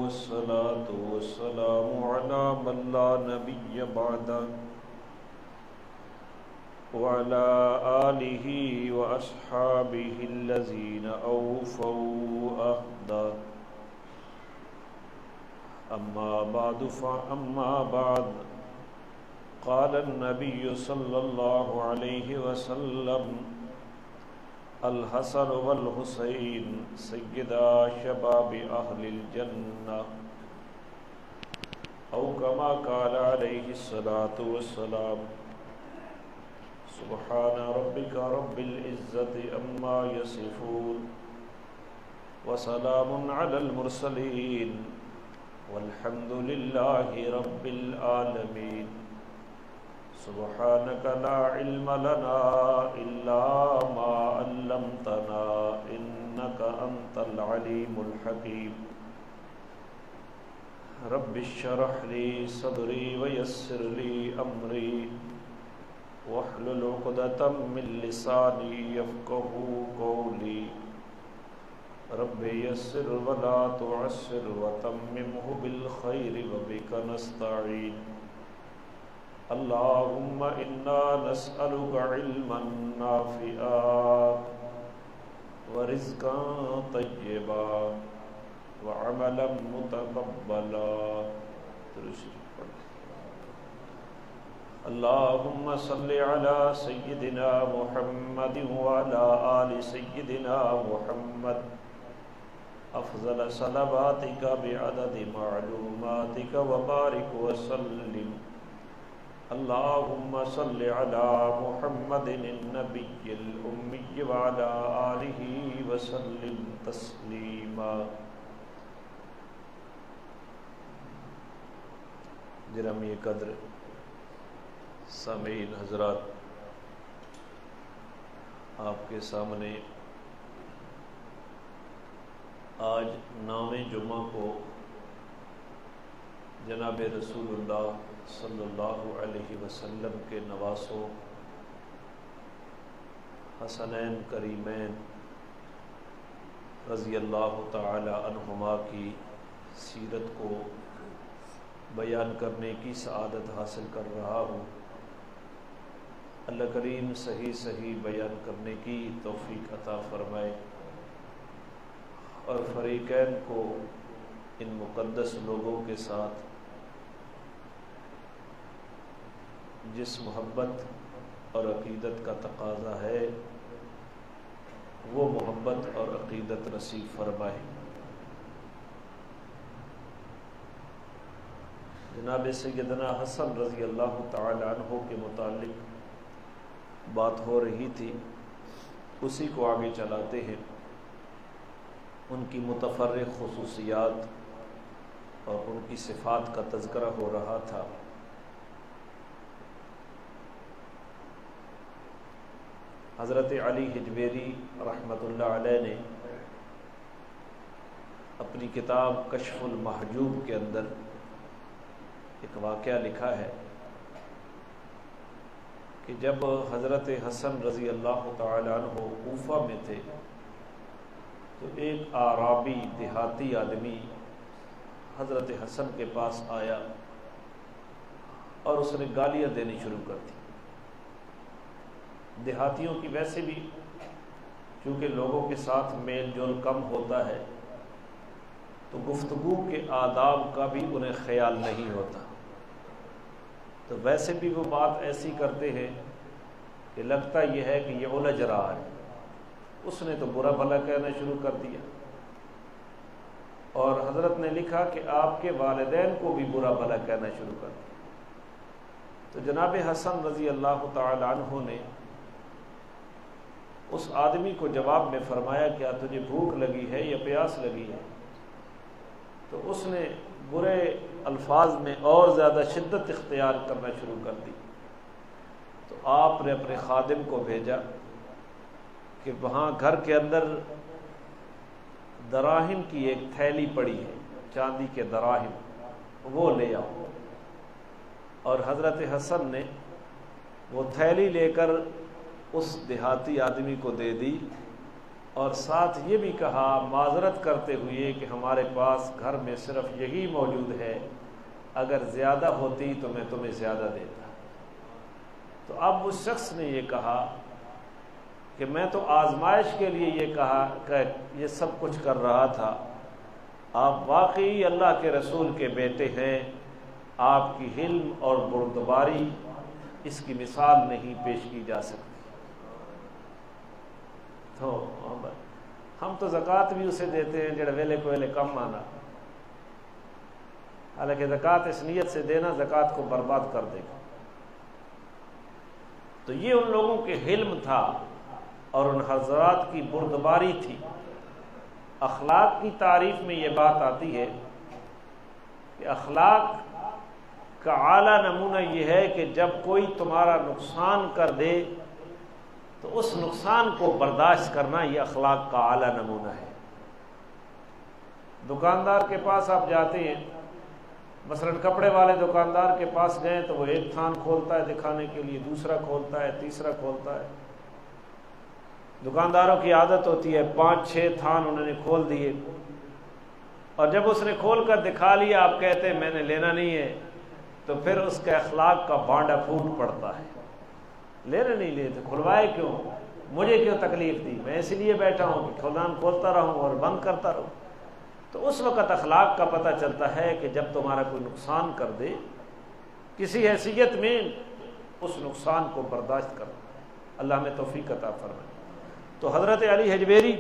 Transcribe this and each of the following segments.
والصلاة والسلام على من لا نبي بعده وعلى آله وأصحابه الذين أوفوا عهده أما بعد قال النبي صلى الله عليه وسلم الحسن والحسين سيدا شباب أهل الجنة أو كما قال عليه الصلاة والسلام سبحان ربك رب العزة عما يصفون وسلام على المرسلين والحمد لله رب العالمين سبحانك لا علم لنا إلا ما علمتنا إنك أنت العليم الحكيم رب اشرح لي صدري ويسر لي أمري واحلل عقدة من لساني يفقهوا قولي رب يسر ولا تعسر وتممه بالخير وبك نستعين اللهم إنا نسألك علما نافعا ورزقا طيبا وعملا متقبلا اللهم صل على سيدنا محمد وعلى آل سيدنا محمد افضل صلواتك بعدد معلوماتك وبارك وسلم اللهم صل على محمد النبي الأمي وعلى آله وسلم تسلیما. گرامی قدر سامعین حضرات، آپ کے سامنے آج 9ویں جمعہ کو جناب رسول اللہ صلی اللہ علیہ وسلم کے نواسوں حسنین کریمین رضی اللہ تعالی عنہما کی سیرت کو بیان کرنے کی سعادت حاصل کر رہا ہوں. اللہ کریم صحیح بیان کرنے کی توفیق عطا فرمائے اور فریقین کو ان مقدس لوگوں کے ساتھ جس محبت اور عقیدت کا تقاضا ہے وہ محبت اور عقیدت نصیب فرمائے. جناب سیدنا حسن رضی اللہ تعالی عنہ کے متعلق بات ہو رہی تھی، اسی کو آگے چلاتے ہیں. ان کی متفرق خصوصیات اور ان کی صفات کا تذکرہ ہو رہا تھا. حضرت علی حجویری رحمۃ اللہ علیہ نے اپنی کتاب کشف المحجوب کے اندر ایک واقعہ لکھا ہے کہ جب حضرت حسن رضی اللہ تعالی عنہ کوفہ میں تھے تو ایک اعرابی دیہاتی آدمی حضرت حسن کے پاس آیا اور اس نے گالیاں دینی شروع کر دی. دیہاتیوں کی ویسے بھی چونکہ لوگوں کے ساتھ میل جول کم ہوتا ہے تو گفتگو کے آداب کا بھی انہیں خیال نہیں ہوتا، تو ویسے بھی وہ بات ایسی کرتے ہیں کہ لگتا یہ ہے کہ یہ الجھ رہا ہے. اس نے تو برا بھلا کہنا شروع کر دیا اور حضرت نے لکھا کہ آپ کے والدین کو بھی برا بھلا کہنا شروع کر دیا. تو جناب حسن رضی اللہ تعالی عنہ نے اس آدمی کو جواب میں فرمایا کیا تجھے بھوک لگی ہے یا پیاس لگی ہے؟ تو اس نے برے الفاظ میں اور زیادہ شدت اختیار کرنا شروع کر دی. تو آپ نے اپنے خادم کو بھیجا کہ وہاں گھر کے اندر دراہم کی ایک تھیلی پڑی ہے، چاندی کے دراہم، وہ لے آؤ. اور حضرت حسن نے وہ تھیلی لے کر اس دیہاتی آدمی کو دے دی اور ساتھ یہ بھی کہا معذرت کرتے ہوئے کہ ہمارے پاس گھر میں صرف یہی موجود ہے، اگر زیادہ ہوتی تو میں تمہیں زیادہ دیتا۔ تو اب اس شخص نے یہ کہا کہ میں تو آزمائش کے لیے یہ کہا کہ یہ سب کچھ کر رہا تھا، آپ واقعی اللہ کے رسول کے بیٹے ہیں، آپ کی حلم اور بردباری اس کی مثال نہیں پیش کی جا سکتی۔ تو ہم تو زکوٰۃ بھی اسے دیتے ہیں جڑا ویلے کو ویلے کم آنا، حالانکہ زکوٰۃ اس نیت سے دینا زکوٰۃ کو برباد کر دے گا۔ تو یہ ان لوگوں کے حلم تھا اور ان حضرات کی بردباری تھی۔ اخلاق کی تعریف میں یہ بات آتی ہے کہ اخلاق کا اعلیٰ نمونہ یہ ہے کہ جب کوئی تمہارا نقصان کر دے تو اس نقصان کو برداشت کرنا، یہ اخلاق کا اعلیٰ نمونہ ہے۔ دکاندار کے پاس آپ جاتے ہیں، مثلا کپڑے والے دکاندار کے پاس گئے تو وہ ایک تھان کھولتا ہے دکھانے کے لیے، دوسرا کھولتا ہے، تیسرا کھولتا ہے۔ دکانداروں کی عادت ہوتی ہے 5-6 تھان انہوں نے کھول دیے، اور جب اس نے کھول کر دکھا لیا آپ کہتے ہیں میں نے لینا نہیں ہے، تو پھر اس کے اخلاق کا بانڈا پھوٹ پڑتا ہے۔ لینا نہیں لیتے، کھلوائے کیوں، مجھے کیوں تکلیف دی، میں اس لیے بیٹھا ہوں کہ کھولان کھولتا رہوں اور بند کرتا رہوں۔ تو اس وقت اخلاق کا پتہ چلتا ہے کہ جب تمہارا کوئی نقصان کر دے کسی حیثیت میں، اس نقصان کو برداشت کرو۔ اللہ میں توفیق عطا فرمائے۔ تو حضرت علی حجویری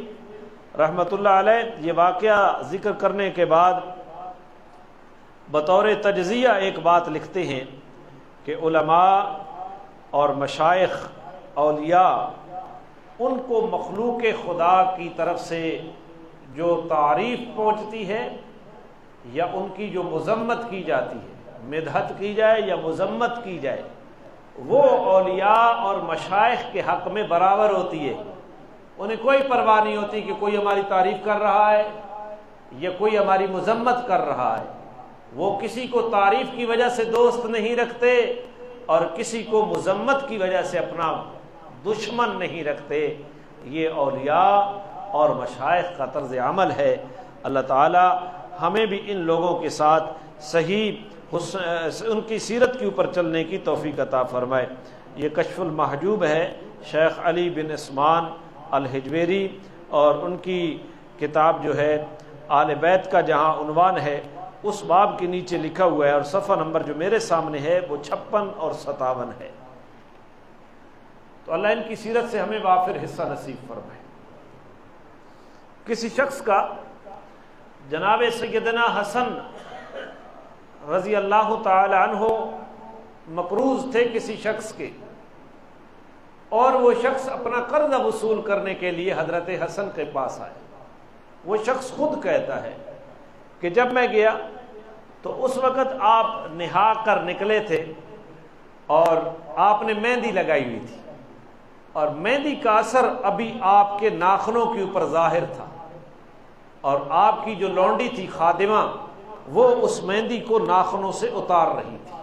رحمۃ اللہ علیہ یہ واقعہ ذکر کرنے کے بعد بطور تجزیہ ایک بات لکھتے ہیں کہ علماء اور مشائخ اولیاء ان کو مخلوق خدا کی طرف سے جو تعریف پہنچتی ہے یا ان کی جو مذمت کی جاتی ہے، مدحت کی جائے یا مذمت کی جائے، وہ اولیاء اور مشائخ کے حق میں برابر ہوتی ہے۔ انہیں کوئی پرواہ نہیں ہوتی کہ کوئی ہماری تعریف کر رہا ہے یا کوئی ہماری مذمت کر رہا ہے۔ وہ کسی کو تعریف کی وجہ سے دوست نہیں رکھتے اور کسی کو مذمت کی وجہ سے اپنا دشمن نہیں رکھتے۔ یہ اولیاء اور مشائخ کا طرز عمل ہے۔ اللہ تعالی ہمیں بھی ان لوگوں کے ساتھ صحیح ان کی سیرت کے اوپر چلنے کی توفیق عطا فرمائے۔ یہ کشف المحجوب ہے، شیخ علی بن عثمان الحجویری، اور ان کی کتاب جو ہے آل بیت کا جہاں عنوان ہے اس باب کے نیچے لکھا ہوا ہے، اور صفحہ نمبر جو میرے سامنے ہے وہ 56 اور 57 ہے۔ تو اللہ ان کی سیرت سے ہمیں وافر حصہ نصیب فرمائے۔ کسی شخص کا جناب سیدنا حسن رضی اللہ تعالی عنہ مقروض تھے کسی شخص کے، اور وہ شخص اپنا قرض وصول کرنے کے لیے حضرت حسن کے پاس آئے۔ وہ شخص خود کہتا ہے کہ جب میں گیا تو اس وقت آپ نہا کر نکلے تھے اور آپ نے مہندی لگائی ہوئی تھی، اور مہندی کا اثر ابھی آپ کے ناخنوں کے اوپر ظاہر تھا، اور آپ کی جو لونڈی تھی خادمہ وہ اس مہندی کو ناخنوں سے اتار رہی تھی۔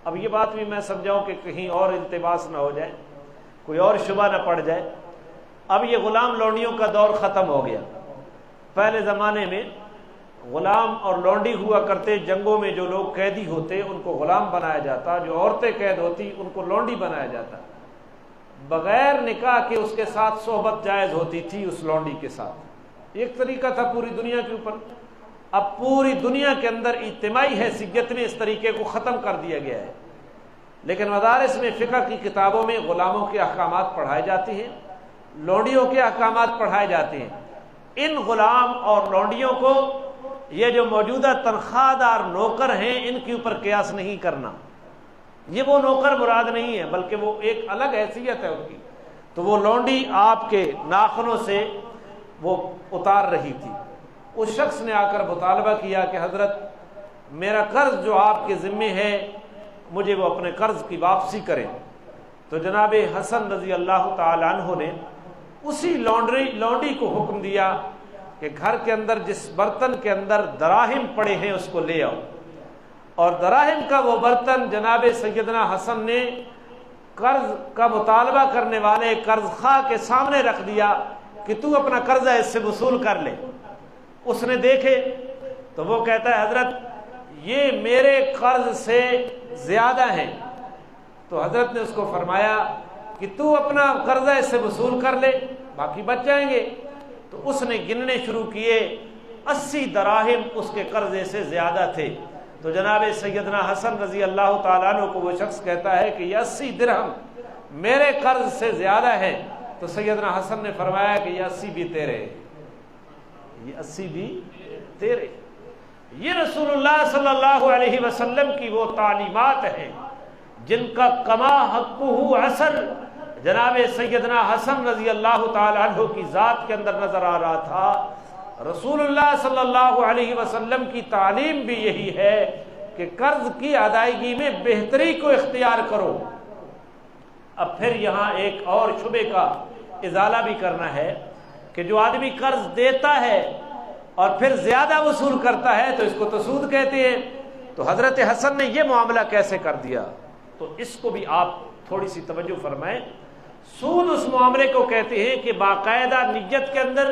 اب یہ بات بھی میں سمجھاؤں کہ کہیں اور التباس نہ ہو جائے، کوئی اور شبہ نہ پڑ جائے۔ اب یہ غلام لونڈیوں کا دور ختم ہو گیا۔ پہلے زمانے میں غلام اور لونڈی ہوا کرتے، جنگوں میں جو لوگ قیدی ہوتے ان کو غلام بنایا جاتا، جو عورتیں قید ہوتی ان کو لونڈی بنایا جاتا۔ بغیر نکاح کے اس کے ساتھ صحبت جائز ہوتی تھی اس لونڈی کے ساتھ۔ ایک طریقہ تھا پوری دنیا کے اوپر۔ اب پوری دنیا کے اندر اجتماعی حیثیت میں اس طریقے کو ختم کر دیا گیا ہے، لیکن مدارس میں فقہ کی کتابوں میں غلاموں کے احکامات پڑھائے جاتے ہیں، لونڈیوں کے احکامات پڑھائے جاتے ہیں۔ ان غلام اور لونڈیوں کو یہ جو موجودہ تنخواہ دار نوکر ہیں ان کے اوپر قیاس نہیں کرنا۔ یہ وہ نوکر مراد نہیں ہے، بلکہ وہ ایک الگ حیثیت ہے ان کی۔ تو وہ لونڈی آپ کے ناخنوں سے وہ اتار رہی تھی۔ اس شخص نے آ کر مطالبہ کیا کہ حضرت میرا قرض جو آپ کے ذمے ہے مجھے وہ اپنے قرض کی واپسی کریں۔ تو جناب حسن رضی اللہ تعالی عنہ نے اسی لونڈی کو حکم دیا کہ گھر کے اندر جس برتن کے اندر دراہم پڑے ہیں اس کو لے آؤ، اور دراہم کا وہ برتن جناب سیدنا حسن نے قرض کا مطالبہ کرنے والے قرض خواہ کے سامنے رکھ دیا کہ تو اپنا قرضہ اس سے وصول کر لے۔ اس نے دیکھے تو وہ کہتا ہے حضرت یہ میرے قرض سے زیادہ ہیں۔ تو حضرت نے اس کو فرمایا کہ تو اپنا قرضہ اس سے وصول کر لے، باقی بچ جائیں گے۔ تو اس نے گننے شروع کیے، 80 دراہم اس کے قرضے سے زیادہ تھے۔ تو جناب سیدنا حسن رضی اللہ تعالیٰ عنہ کو وہ شخص کہتا ہے کہ یہ 80 درہم میرے قرض سے زیادہ ہے۔ تو سیدنا حسن نے فرمایا کہ یہ 80 بھی تیرے، یہ 80 بھی تیرے۔ یہ رسول اللہ صلی اللہ علیہ وسلم کی وہ تعلیمات ہیں جن کا کما حقہ اثر جناب سیدنا حسن رضی اللہ تعالی عنہ کی ذات کے اندر نظر آ رہا تھا۔ رسول اللہ صلی اللہ علیہ وسلم کی تعلیم بھی یہی ہے کہ قرض کی ادائیگی میں بہتری کو اختیار کرو۔ اب پھر یہاں ایک اور شبے کا ازالہ بھی کرنا ہے کہ جو آدمی قرض دیتا ہے اور پھر زیادہ وصول کرتا ہے تو اس کو تو سود کہتے ہیں۔ تو حضرت حسن نے یہ معاملہ کیسے کر دیا؟ تو اس کو بھی آپ تھوڑی سی توجہ فرمائیں۔ سود اس معاملے کو کہتے ہیں کہ باقاعدہ نیت کے اندر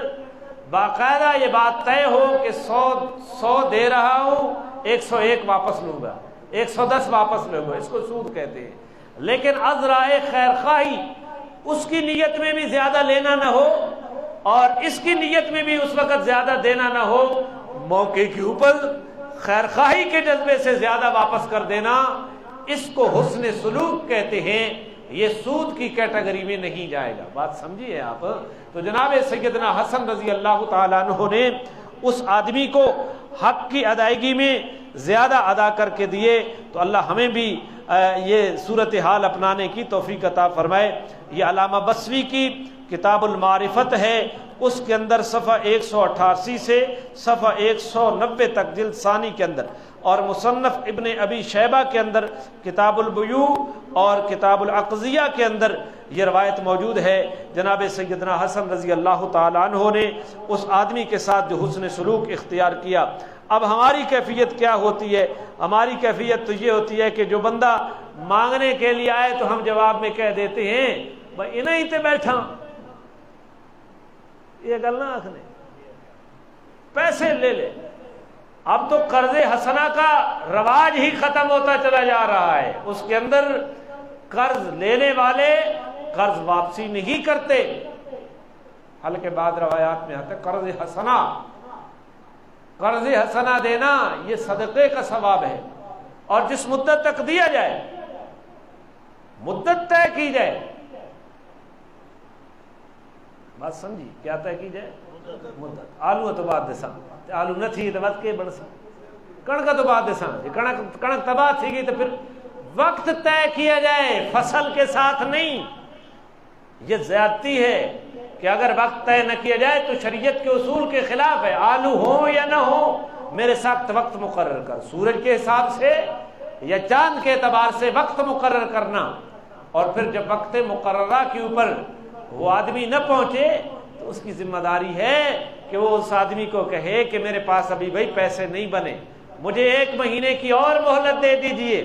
باقاعدہ یہ بات طے ہو کہ 100 دے رہا ہوں، 101 واپس لوں گا، 110 واپس لوں گا، اس کو سود کہتے ہیں۔ لیکن عذرائے خیر خواہی، اس کی نیت میں بھی زیادہ لینا نہ ہو اور اس کی نیت میں بھی اس وقت زیادہ دینا نہ ہو، موقع کے اوپر خیر خواہی کے جذبے سے زیادہ واپس کر دینا، اس کو حسن سلوک کہتے ہیں۔ یہ سود کی کیٹیگری میں نہیں جائے گا۔ بات سمجھیے آپ۔ تو جناب سیدنا حسن رضی اللہ تعالیٰ عنہ نے اس آدمی کو حق کی ادائیگی میں زیادہ ادا کر کے دیے۔ تو اللہ ہمیں بھی یہ صورتحال اپنانے کی توفیق عطا فرمائے۔ یہ علامہ بصری کی کتاب المعرفت ہے، اس کے اندر صفحہ 188 سے صفحہ 190 تک جلد ثانی کے اندر، اور مصنف ابن ابی شیبہ کے اندر کتاب البیوع اور کتاب الاقضیہ کے اندر یہ روایت موجود ہے۔ جناب سیدنا حسن رضی اللہ تعالیٰ عنہ نے اس آدمی کے ساتھ جو حسن سلوک اختیار کیا۔ اب ہماری کیفیت کیا ہوتی ہے؟ ہماری کیفیت تو یہ ہوتی ہے کہ جو بندہ مانگنے کے لیے آئے تو ہم جواب میں کہہ دیتے ہیں بھائی انہیں ہی تے بیٹھا، یہ گل نہ آخنے، پیسے لے لے۔ اب تو قرض حسنہ کا رواج ہی ختم ہوتا چلا جا رہا ہے۔ اس کے اندر قرض لینے والے قرض واپسی نہیں کرتے، حالانکہ بعض روایات میں آتا ہے قرض حسنہ دینا یہ صدقے کا ثواب ہے، اور جس مدت تک دیا جائے، مدت طے کی جائے۔ بات سمجھی؟ کیا طے کی جائے؟ مدت۔ آلو تو بعد دساں، آلو نہ تھی تو بعد کے بڑساں، کڑک تو بعد دساں، کڑک تباہ تھی گئی تو پھر وقت طے کیا جائے، فصل کے ساتھ نہیں۔ یہ زیادتی ہے کہ اگر وقت طے نہ کیا جائے تو شریعت کے اصول کے خلاف ہے۔ آلو ہو یا نہ ہو میرے ساتھ وقت مقرر کر، سورج کے حساب سے یا چاند کے اعتبار سے وقت مقرر کرنا، اور پھر جب وقت مقررہ کے اوپر وہ آدمی نہ پہنچے تو اس کی ذمہ داری ہے کہ وہ اس آدمی کو کہے کہ میرے پاس ابھی بھائی پیسے نہیں بنے، مجھے 1 مہینے کی اور مہلت دے دیجئے۔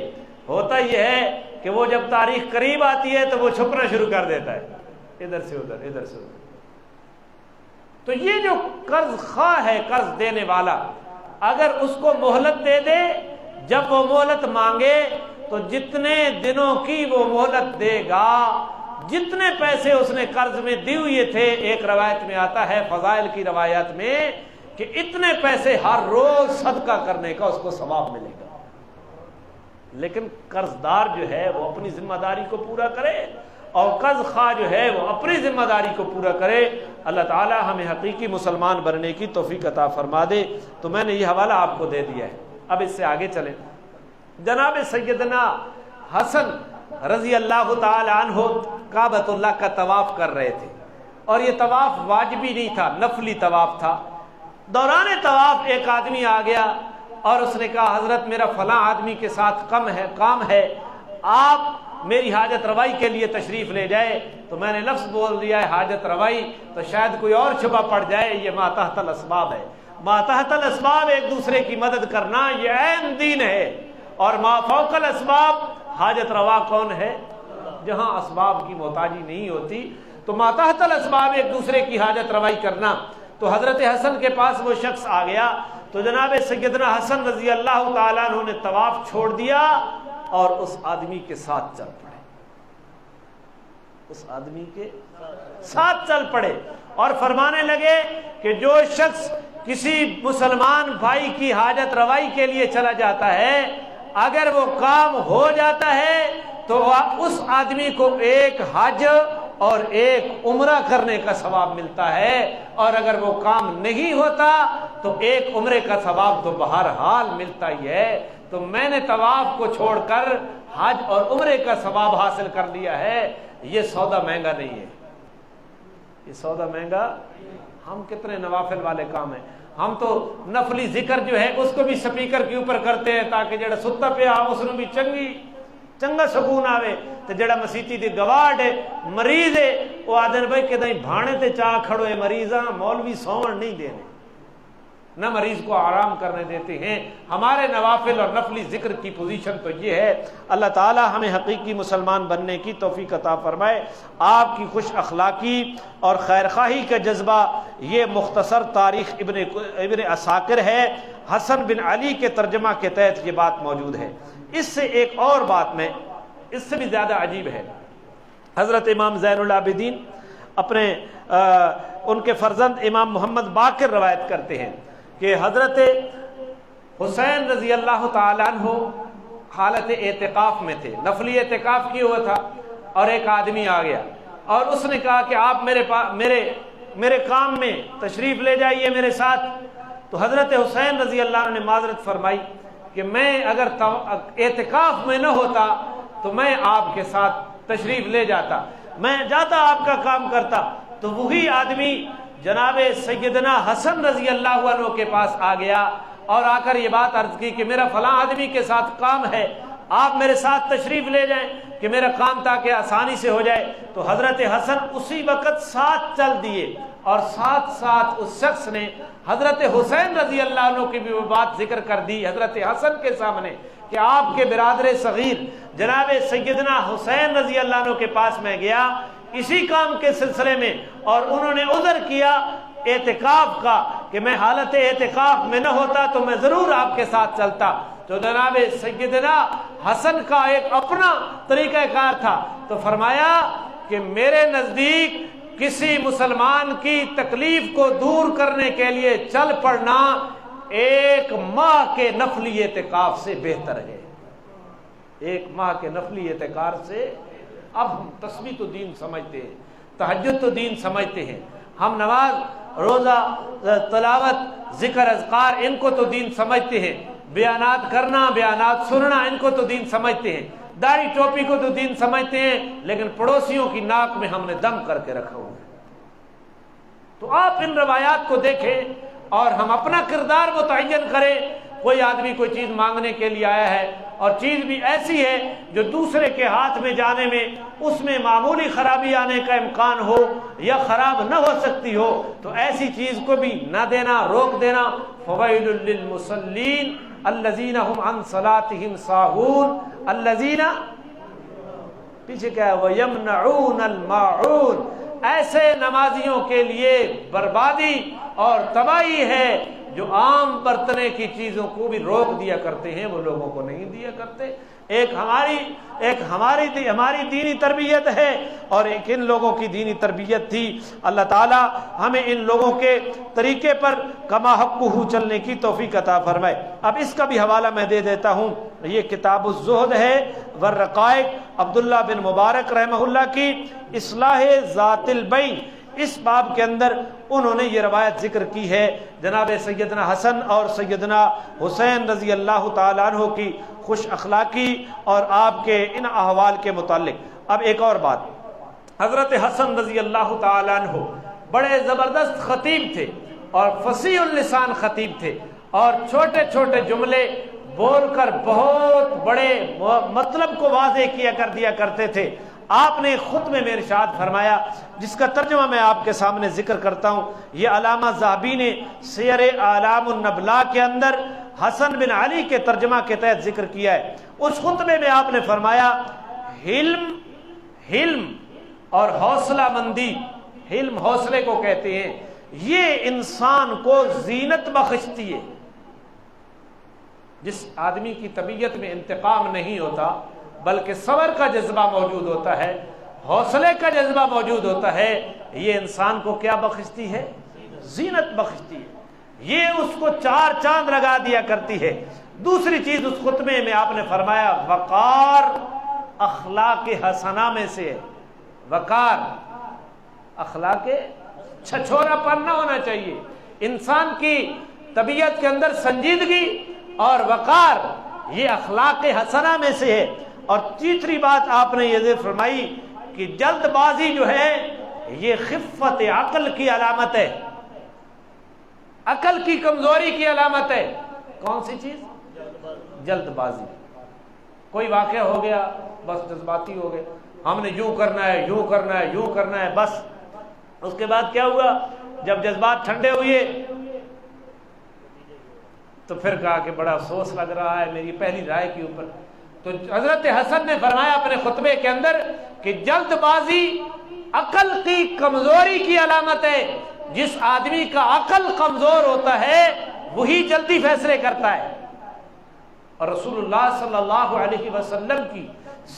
ہوتا یہ ہے کہ وہ جب تاریخ قریب آتی ہے تو وہ چھپنا شروع کر دیتا ہے، ادھر سے ادھر، ادھر سے ادھر۔ تو یہ جو قرض خواہ ہے، قرض دینے والا، اگر اس کو مہلت دے دے، جب وہ مہلت مانگے تو جتنے دنوں کی وہ مہلت دے گا، جتنے پیسے اس نے قرض میں دی ہوئے تھے، ایک روایت میں آتا ہے فضائل کی روایات میں کہ اتنے پیسے ہر روز صدقہ کرنے کا اس کو ثواب ملے گا۔ لیکن قرض دار جو ہے وہ اپنی ذمہ داری کو پورا کرے، اور قرض خواہ جو ہے وہ اپنی ذمہ داری کو پورا کرے۔ اللہ تعالی ہمیں حقیقی مسلمان بننے کی توفیق عطا فرما دے۔ تو میں نے یہ حوالہ آپ کو دے دیا ہے، اب اس سے آگے چلیں۔ جناب سیدنا حسن رضی اللہ تعالی عنہ کعبۃ اللہ کا طواف کر رہے تھے، اور یہ طواف واجبی نہیں تھا، نفلی طواف تھا۔ دوران طواف ایک آدمی آ گیا اور اس نے کہا حضرت میرا فلاں آدمی کے ساتھ کام ہے، آپ میری حاجت روائی کے لیے تشریف لے جائے۔ تو میں نے لفظ بول دیا ہے حاجت روائی، تو شاید کوئی اور شبہ پڑ جائے، یہ ما تحت الاسباب ہے۔ ما تحت الاسباب ایک دوسرے کی مدد کرنا یہ عین دین ہے، اور ما فوق الاسباب حاجت روا کون ہے؟ جہاں اسباب کی محتاجی نہیں ہوتی۔ تو تو ماتحت الاسباب ایک دوسرے کی حاجت روائی کرنا۔ تو حضرت حسن کے پاس وہ شخص آ گیا تو جناب سیدنا حسن رضی اللہ تعالیٰ عنہ نے طواف چھوڑ دیا اور اس آدمی کے ساتھ چل پڑے، اس آدمی کے ساتھ چل پڑے اور فرمانے لگے کہ جو شخص کسی مسلمان بھائی کی حاجت روائی کے لیے چلا جاتا ہے، اگر وہ کام ہو جاتا ہے تو اس آدمی کو ایک حج اور ایک عمرہ کرنے کا ثواب ملتا ہے، اور اگر وہ کام نہیں ہوتا تو ایک عمرے کا ثواب تو بہرحال ملتا ہی ہے۔ تو میں نے طواف کو چھوڑ کر حج اور عمرے کا ثواب حاصل کر لیا ہے۔ یہ سودا مہنگا نہیں ہے، یہ سودا مہنگا۔ ہم کتنے نوافل والے کام ہیں، ہم تو نفلی ذکر جو ہے اس کو بھی سپیکر کے اوپر کرتے ہیں تاکہ جڑا ستا پیا اس نو بھی چنگا سکون آوے، تے جڑا مسیتی دی گواڑ ہے مریض ہے وہ آدھن بھائی کہ دائیں بھانے تے چاہ کھڑو ہے مریضاں، مولوی سون نہیں دینے، نہ مریض کو آرام کرنے دیتے ہیں۔ ہمارے نوافل اور نفلی ذکر کی پوزیشن تو یہ ہے۔ اللہ تعالی ہمیں حقیقی مسلمان بننے کی توفیق عطا فرمائے۔ آپ کی خوش اخلاقی اور خیرخواہی کا جذبہ، یہ مختصر تاریخ ابن عساکر ہے، حسن بن علی کے ترجمہ کے تحت یہ بات موجود ہے۔ اس سے ایک اور بات میں اس سے بھی زیادہ عجیب ہے، حضرت امام زین العابدین اپنے ان کے فرزند امام محمد باقر روایت کرتے ہیں کہ حضرت حسین رضی اللہ تعالیٰ عنہ حالت اعتکاف میں تھے، نفلی اعتکاف کیا ہوا تھا، اور ایک آدمی آ گیا اور اس نے کہا کہ آپ میرے کام میں تشریف لے جائیے میرے ساتھ۔ تو حضرت حسین رضی اللہ عنہ نے معذرت فرمائی کہ میں اگر اعتکاف میں نہ ہوتا تو میں آپ کے ساتھ تشریف لے جاتا، میں جاتا آپ کا کام کرتا۔ تو وہی آدمی جناب سیدنا حسن رضی اللہ عنہ کے پاس آ گیا اور آ کر یہ بات عرض کی کہ میرا فلاں آدمی کے ساتھ کام ہے، آپ میرے ساتھ تشریف لے جائیں کہ میرا کام تاکہ آسانی سے ہو جائے۔ تو حضرت حسن اسی وقت ساتھ چل دیے اور ساتھ ساتھ اس شخص نے حضرت حسین رضی اللہ عنہ کی بھی وہ بات ذکر کر دی حضرت حسن کے سامنے کہ آپ کے برادر صغیر جناب سیدنا حسین رضی اللہ عنہ کے پاس میں گیا اسی کام کے سلسلے میں، اور انہوں نے عذر کیا اعتکاف کا کہ میں حالت اعتکاف میں نہ ہوتا تو میں ضرور آپ کے ساتھ چلتا۔ تو جناب سیدنا حسن کا ایک اپنا طریقہ کار تھا، تو فرمایا کہ میرے نزدیک کسی مسلمان کی تکلیف کو دور کرنے کے لیے چل پڑنا ایک ماہ کے نفلی اعتکاف سے بہتر ہے، ایک ماہ کے نفلی اعتکاف سے۔ اب ہم تسبیح تو دین سمجھتے ہیں، تہجد تو دین سمجھتے ہیں، ہم نماز روزہ تلاوت ذکر اذکار ان کو تو دین سمجھتے ہیں، بیانات کرنا بیانات سننا ان کو تو دین سمجھتے ہیں، داڑھی ٹوپی کو تو دین سمجھتے ہیں، لیکن پڑوسیوں کی ناک میں ہم نے دم کر کے رکھا ہوا ہے۔ تو آپ ان روایات کو دیکھیں اور ہم اپنا کردار متعین کریں۔ کوئی آدمی کوئی چیز مانگنے کے لیے آیا ہے اور چیز بھی ایسی ہے جو دوسرے کے ہاتھ میں جانے میں اس میں معمولی خرابی آنے کا امکان ہو یا خراب نہ ہو سکتی ہو، تو ایسی چیز کو بھی نہ دینا، روک دینا۔ فویل للمصلین الذین هم عن صلاتهم ساہون الذین پیچھے کیا ہے وَيَمْنَعُونَ الْمَاعُونَ، ایسے نمازیوں کے لیے بربادی اور تباہی ہے جو عام برتنے کی چیزوں کو بھی روک دیا کرتے ہیں، وہ لوگوں کو نہیں دیا کرتے۔ ایک ہماری دینی تربیت ہے اور ایک ان لوگوں کی دینی تربیت تھی۔ اللہ تعالی ہمیں ان لوگوں کے طریقے پر کما حقہ چلنے کی توفیق عطا فرمائے۔ اب اس کا بھی حوالہ میں دے دیتا ہوں، یہ کتاب الزہد ہے والرقائق، عبداللہ بن مبارک رحمہ اللہ کی اصلاح ذات البین۔ اس باب کے اندر انہوں نے یہ روایت ذکر کی ہے جناب سیدنا حسن اور سیدنا حسین رضی اللہ تعالیٰ عنہ کی خوش اخلاقی اور آپ کے ان احوال کے متعلق۔ اب ایک اور بات، حضرت حسن رضی اللہ تعالیٰ عنہ بڑے زبردست خطیب تھے اور فصیح اللسان خطیب تھے، اور چھوٹے چھوٹے جملے بول کر بہت بڑے مطلب کو واضح کر دیا کرتے تھے۔ آپ نے خطبے میں ارشاد فرمایا جس کا ترجمہ میں آپ کے سامنے ذکر کرتا ہوں، یہ علامہ ذہبی نے سیر اعلام النبلاء کے اندر حسن بن علی کے ترجمہ کے تحت ذکر کیا ہے۔ اس خطبے میں آپ نے فرمایا حلم اور حوصلہ مندی، حلم حوصلے کو کہتے ہیں، یہ انسان کو زینت بخشتی ہے۔ جس آدمی کی طبیعت میں انتقام نہیں ہوتا بلکہ صبر کا جذبہ موجود ہوتا ہے، حوصلے کا جذبہ موجود ہوتا ہے، یہ انسان کو کیا بخشتی ہے؟ زینت بخشتی ہے۔ یہ اس کو چار چاند لگا دیا کرتی ہے۔ دوسری چیز اس خطبے میں آپ نے فرمایا وقار اخلاق حسنہ میں سے ہے۔ وقار اخلاق چھچورا پن نہ ہونا چاہیے، انسان کی طبیعت کے اندر سنجیدگی اور وقار یہ اخلاق حسنہ میں سے ہے۔ اور تیسری بات آپ نے یہ فرمائی کہ جلد بازی جو ہے یہ خفت عقل کی علامت ہے، عقل کی کمزوری کی علامت ہے۔ کون سی چیز؟ جلد بازی۔ کوئی واقعہ ہو گیا بس جذباتی ہو گئے، ہم نے یوں کرنا ہے، یوں کرنا ہے، یوں کرنا ہے، بس اس کے بعد کیا ہوا؟ جب جذبات ٹھنڈے ہوئے تو پھر کہا کہ بڑا افسوس لگ رہا ہے میری پہلی رائے کے اوپر۔ تو حضرت حسن نے فرمایا اپنے خطبے کے اندر کہ جلد بازی عقل کی کمزوری کی علامت ہے۔ جس آدمی کا عقل کمزور ہوتا ہے وہی جلدی فیصلے کرتا ہے۔ اور رسول اللہ صلی اللہ علیہ وسلم کی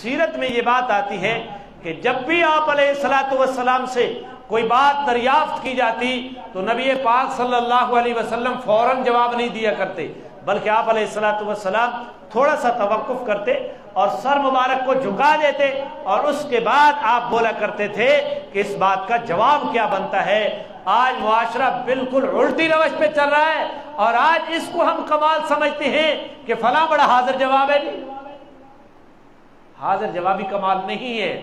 سیرت میں یہ بات آتی ہے کہ جب بھی آپ علیہ الصلوۃ والسلام سے کوئی بات دریافت کی جاتی تو نبی پاک صلی اللہ علیہ وسلم فوراً جواب نہیں دیا کرتے، بلکہ آپ علیہ الصلوۃ والسلام تھوڑا سا توقف کرتے اور سر مبارک کو جھکا دیتے اور اس کے بعد آپ بولا کرتے تھے کہ اس بات کا جواب کیا بنتا ہے۔ آج معاشرہ بالکل الٹی روش پہ چل رہا ہے اور آج اس کو ہم کمال سمجھتے ہیں کہ فلاں بڑا حاضر جواب ہے۔ جی حاضر جوابی کمال نہیں ہے،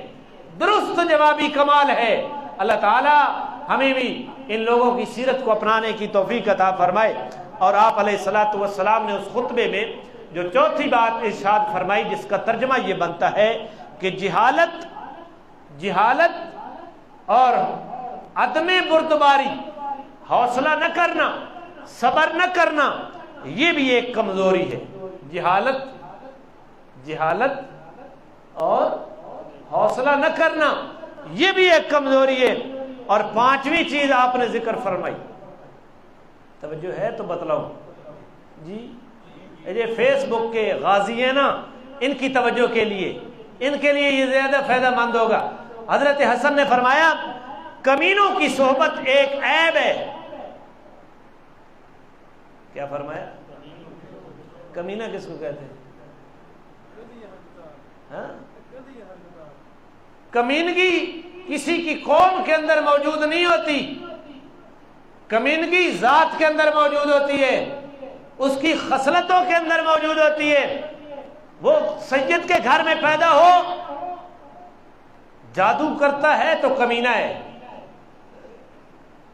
درست جوابی کمال ہے۔ اللہ تعالی ہمیں بھی ان لوگوں کی سیرت کو اپنانے کی توفیق عطا فرمائے۔ اور آپ علیہ الصلوۃ والسلام نے اس خطبے میں جو چوتھی بات ارشاد فرمائی جس کا ترجمہ یہ بنتا ہے کہ جہالت اور عدم بردباری، حوصلہ نہ کرنا، صبر نہ کرنا، یہ بھی ایک کمزوری ہے۔ جہالت اور حوصلہ نہ کرنا یہ بھی ایک کمزوری ہے۔ اور پانچویں چیز آپ نے ذکر فرمائی، توجہ ہے تو بتلاؤ جی، یہ فیس بک کے غازی ہیں نا، ان کی توجہ کے لیے، ان کے لیے یہ زیادہ فائدہ مند ہوگا۔ حضرت حسن نے فرمایا کمینوں کی صحبت ایک عیب ہے۔ کیا فرمایا؟ کمینہ کس کو کہتے ہیں؟ ہاں؟ کمینگی کسی کی قوم کے اندر موجود نہیں ہوتی، کمینگی ذات کے اندر موجود ہوتی ہے، اس کی خصلتوں کے اندر موجود ہوتی ہے۔ وہ سید کے گھر میں پیدا ہو، جادو کرتا ہے تو کمینہ ہے،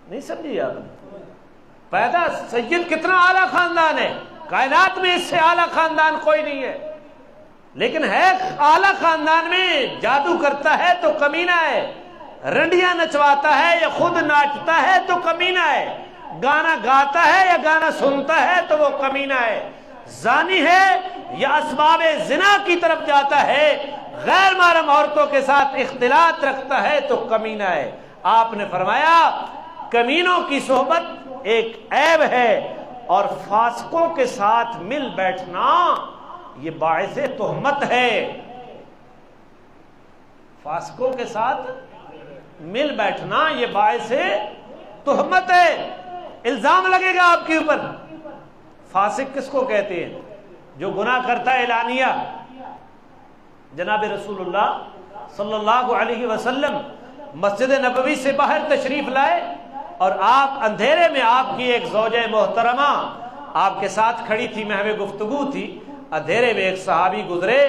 نہیں سمجھیے آپ؟ پیدا سید کتنا اعلیٰ خاندان ہے، کائنات میں اس سے اعلیٰ خاندان کوئی نہیں ہے، لیکن ہے اعلیٰ خاندان میں جادو کرتا ہے تو کمینہ ہے، رنڈیاں نچواتا ہے یا خود ناچتا ہے تو کمینہ ہے، گانا گاتا ہے یا گانا سنتا ہے تو وہ کمینہ ہے، زانی ہے یا اسباب زنا کی طرف جاتا ہے، غیر محرم عورتوں کے ساتھ اختلاط رکھتا ہے تو کمینہ ہے۔ آپ نے فرمایا کمینوں کی صحبت ایک عیب ہے، اور فاسقوں کے ساتھ مل بیٹھنا یہ باعث تہمت ہے۔ فاسقوں کے ساتھ مل بیٹھنا یہ باعث تہمت ہے، الزام لگے گا آپ کے اوپر۔ فاسق کس کو کہتے ہیں؟ جو گناہ کرتا ہے اعلانیہ۔ جناب رسول اللہ صلی اللہ علیہ وسلم مسجد نبوی سے باہر تشریف لائے اور آپ اندھیرے میں، آپ کی ایک زوجہ محترمہ آپ کے ساتھ کھڑی تھی، محو گفتگو تھی، اندھیرے میں ایک صحابی گزرے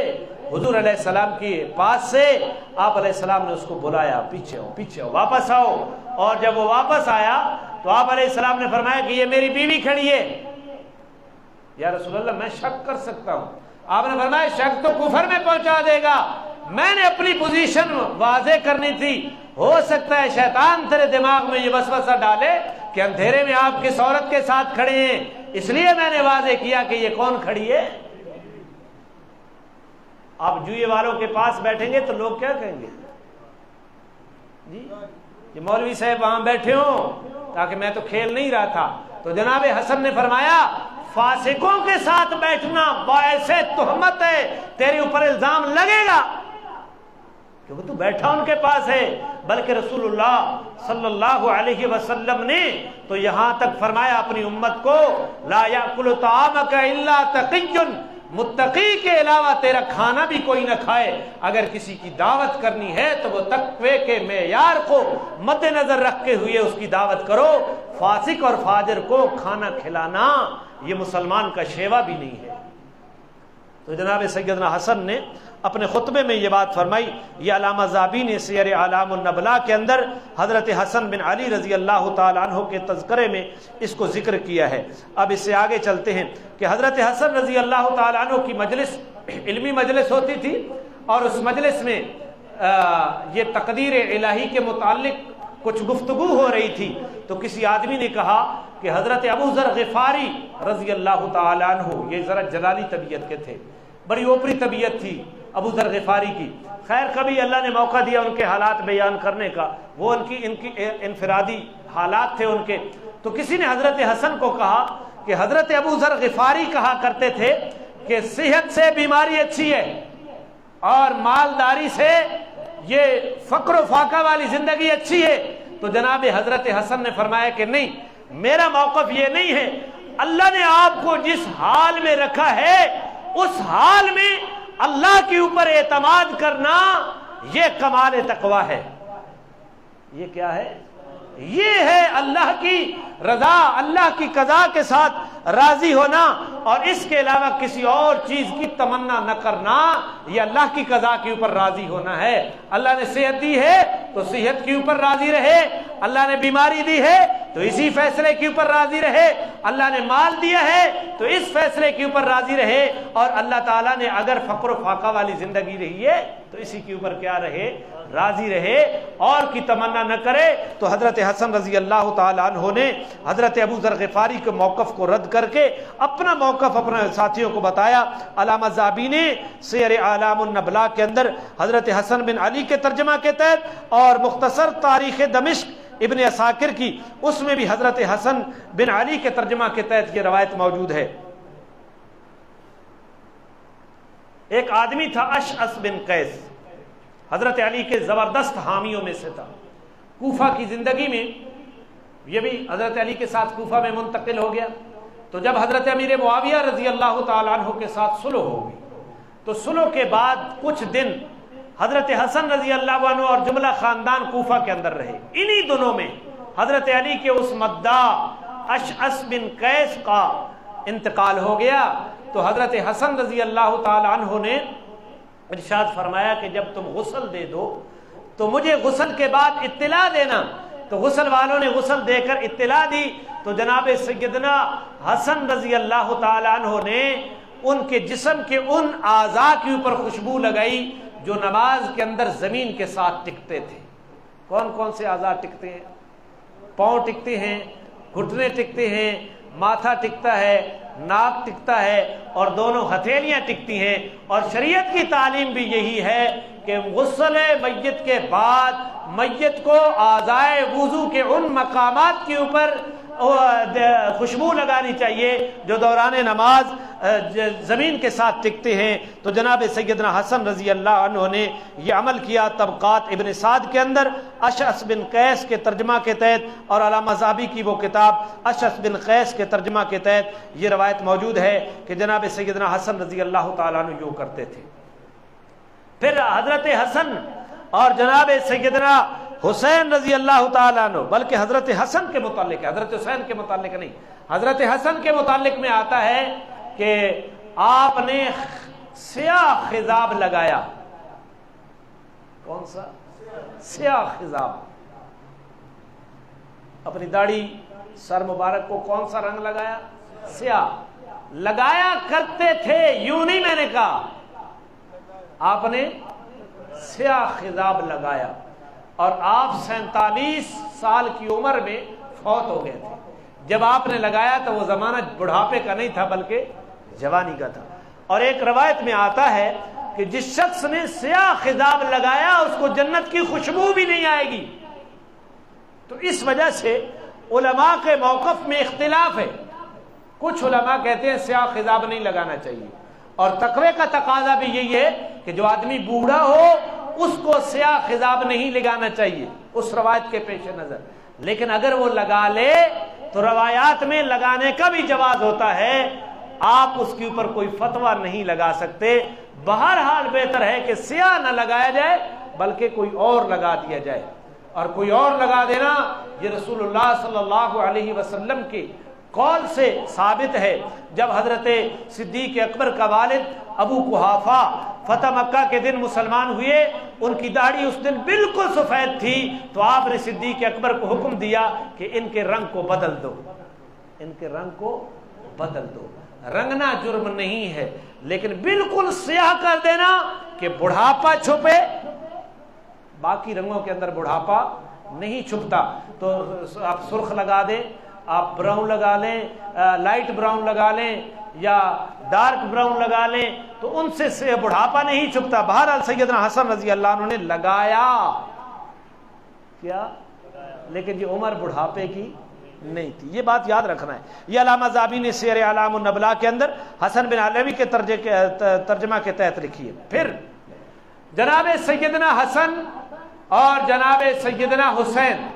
حضور علیہ السلام کے پاس سے، آپ علیہ السلام نے اس کو بلایا، پیچھے ہو، پیچھے ہو، واپس آؤ۔ اور جب وہ واپس آیا تو آپ علیہ السلام نے فرمایا کہ یہ میری بیوی کھڑی ہے۔ یا رسول اللہ میں شک کر سکتا ہوں۔ آپ نے فرمایا شک تو کفر میں پہنچا دے گا، میں نے اپنی پوزیشن واضح کرنی تھی، ہو سکتا ہے شیطان تیرے دماغ میں یہ وسوسہ ڈالے کہ اندھیرے میں آپ کس عورت کے ساتھ کھڑے ہیں، اس لیے میں نے واضح کیا کہ یہ کون کھڑی ہے۔ آپ جوئے والوں کے پاس بیٹھیں گے تو لوگ کیا کہیں گے؟ جی یہ مولوی صاحب وہاں بیٹھے ہوں تاکہ میں تو کھیل نہیں رہا تھا. تو جناب حسن نے فرمایا فاسقوں کے ساتھ بیٹھنا باعث تہمت ہے, تیرے اوپر الزام لگے گا کیونکہ تو بیٹھا ان کے پاس ہے. بلکہ رسول اللہ صلی اللہ علیہ وسلم نے تو یہاں تک فرمایا اپنی امت کو لا یاکل طعامک الا تقی, متقی کے علاوہ تیرا کھانا بھی کوئی نہ کھائے. اگر کسی کی دعوت کرنی ہے تو وہ تقوی کے معیار کو مد نظر رکھتے ہوئے اس کی دعوت کرو. فاسق اور فاجر کو کھانا کھلانا یہ مسلمان کا شیوا بھی نہیں ہے. تو جناب سیدنا حسن نے اپنے خطبے میں یہ بات فرمائی. یہ علامہ ذابی نے سیر اعلام النبلاء کے اندر حضرت حسن بن علی رضی اللہ تعالیٰ عنہ کے تذکرے میں اس کو ذکر کیا ہے. اب اس سے آگے چلتے ہیں کہ حضرت حسن رضی اللہ تعالیٰ عنہ کی مجلس علمی مجلس ہوتی تھی, اور اس مجلس میں یہ تقدیر الہی کے متعلق کچھ گفتگو ہو رہی تھی. تو کسی آدمی نے کہا کہ حضرت ابو ذر غفاری رضی اللہ تعالیٰ عنہ, یہ ذرا جلالی طبیعت کے تھے, بڑی اوپری طبیعت تھی ابو ذر غفاری کی. خیر کبھی اللہ نے موقع دیا ان کے حالات بیان کرنے کا, وہ ان کی انفرادی حالات تھے ان کے. تو کسی نے حضرت حسن کو کہا کہ حضرت ابو ذر غفاری کہا کرتے تھے کہ صحت سے بیماری اچھی ہے اور مالداری سے یہ فقر و فاقہ والی زندگی اچھی ہے. تو جناب حضرت حسن نے فرمایا کہ نہیں, میرا موقف یہ نہیں ہے. اللہ نے آپ کو جس حال میں رکھا ہے اس حال میں اللہ کے اوپر اعتماد کرنا یہ کمال تقوی ہے. یہ کیا ہے؟ یہ ہے اللہ کی رضا, اللہ کی قضا کے ساتھ راضی ہونا, اور اس کے علاوہ کسی اور چیز کی تمنا نہ کرنا. یہ اللہ کی قضا کے اوپر راضی ہونا ہے. اللہ نے صحت دی ہے تو صحت کے اوپر راضی رہے, اللہ نے بیماری دی ہے تو اسی فیصلے کے اوپر راضی رہے, اللہ نے مال دیا ہے تو اس فیصلے کے اوپر راضی رہے, اور اللہ تعالیٰ نے اگر فقر و فاقہ والی زندگی رہی ہے تو اسی کے اوپر کیا رہے؟ راضی رہے, اور کی تمنا نہ کرے. تو حضرت حسن رضی اللہ تعالیٰ عنہ نے حضرت ابو ذر غفاری کے موقف کو رد کر کے اپنا موقف اپنے ساتھیوں کو بتایا. علامہ ذابی نے سیر اعلام النبلاء کے اندر حضرت حسن بن علی کے ترجمہ کے تحت, اور مختصر تاریخ دمشق ابن عساکر کی, اس میں بھی حضرت حسن بن علی کے ترجمہ کے تحت یہ روایت موجود ہے. ایک آدمی تھا اشعث بن قیس, حضرت علی کے زبردست حامیوں میں سے تھا. کوفہ کی زندگی میں یہ بھی حضرت علی کے ساتھ کوفہ میں منتقل ہو گیا. تو جب حضرت امیر معاویہ رضی اللہ تعالیٰ عنہ کے ساتھ صلح ہو گئی, تو صلح کے بعد کچھ دن حضرت حسن رضی اللہ عنہ اور جملہ خاندان کوفہ کے اندر رہے. انہی دنوں میں حضرت علی کے اس مدعا اشعث بن قیس کا انتقال ہو گیا. تو حضرت حسن رضی اللہ تعالیٰ عنہ نے ارشاد فرمایا کہ جب تم غسل دے دو تو مجھے غسل کے بعد اطلاع دینا. تو غسل والوں نے غسل دے کر اطلاع دی. تو جناب سیدنا حسن رضی اللہ تعالیٰ عنہ نے ان کے جسم کے ان اعضاء کے اوپر خوشبو لگائی جو نماز کے اندر زمین کے ساتھ ٹکتے تھے. کون کون سے اعضاء ٹکتے ہیں؟ پاؤں ٹکتے ہیں, گھٹنے ٹکتے ہیں, ماتھا ٹکتا ہے, ناک ٹکتا ہے, اور دونوں ہتھیلیاں ٹکتی ہیں. اور شریعت کی تعلیم بھی یہی ہے کہ غسل میت کے بعد میت کو اعضائے وضو کے ان مقامات کے اوپر خوشبو لگانی چاہیے جو دوران نماز زمین کے ساتھ ٹکتے ہیں. تو جناب سیدنا حسن رضی اللہ عنہ نے یہ عمل کیا. طبقات ابن سعد کے اندر اشعث بن قیس کے ترجمہ کے تحت, اور علامہ ذابی کی وہ کتاب اشعث بن قیس کے ترجمہ کے تحت یہ روایت موجود ہے کہ جناب سیدنا حسن رضی اللہ تعالیٰ عنہ یوں کرتے تھے. پھر حضرت حسن اور جناب سیدنا حسین رضی اللہ تعالیٰ عنہ, بلکہ حضرت حسن کے متعلق ہے, حضرت حسین کے متعلق نہیں, حضرت حسن کے متعلق میں آتا ہے کہ آپ نے سیاہ خضاب لگایا. کون سا؟ سیاہ خضاب. اپنی داڑھی سر مبارک کو کون سا رنگ لگایا؟ سیاہ. لگایا کرتے تھے, یوں نہیں میں نے کہا, آپ نے سیاہ خضاب لگایا. اور آپ 47 سال کی عمر میں فوت ہو گئے تھے. جب آپ نے لگایا تو وہ زمانہ بڑھاپے کا نہیں تھا بلکہ جوانی کا تھا. اور ایک روایت میں آتا ہے کہ جس شخص نے سیاہ خضاب لگایا اس کو جنت کی خوشبو بھی نہیں آئے گی۔ تو اس وجہ سے علماء کے موقف میں اختلاف ہے۔ کچھ علماء کہتے ہیں سیاہ خضاب نہیں لگانا چاہیے، اور تقوی کا تقاضا بھی یہی ہے کہ جو آدمی بوڑھا ہو اس کو سیاہ خضاب نہیں لگانا چاہیے اس روایت کے پیش نظر۔ لیکن اگر وہ لگا لے تو روایات میں لگانے کا بھی جواز ہوتا ہے، آپ اس کے اوپر کوئی فتویٰ نہیں لگا سکتے۔ بہرحال بہتر ہے کہ سیاہ نہ لگایا جائے بلکہ کوئی اور لگا دیا جائے، اور کوئی اور لگا دینا یہ رسول اللہ صلی اللہ علیہ وسلم کے قول سے ثابت ہے۔ جب حضرت صدیق اکبر کا والد ابو قحافہ فتح مکہ کے دن مسلمان ہوئے، ان کی داڑھی اس دن بالکل سفید تھی، تو آپ نے صدیق اکبر کو حکم دیا کہ ان کے رنگ کو بدل دو، ان کے رنگ کو بدل دو۔ رنگنا جرم نہیں ہے، لیکن بالکل سیاہ کر دینا کہ بڑھاپا چھپے، باقی رنگوں کے اندر بڑھاپا نہیں چھپتا۔ تو آپ سرخ لگا دیں، آپ براؤن لگا لیں، لائٹ براؤن لگا لیں یا ڈارک براؤن لگا لیں، تو ان سے بڑھاپا نہیں چھپتا۔ بہرحال سیدنا حسن رضی اللہ عنہ نے لگایا کیا، لیکن یہ عمر بڑھاپے کی نہیں تھی، یہ بات یاد رکھنا ہے۔ یہ علامہ ذہبی نے سیر اعلام النبلاء کے اندر حسن بن علوی کے ترجمہ کے تحت لکھی ہے۔ پھر جناب سیدنا حسن اور جناب سیدنا حسین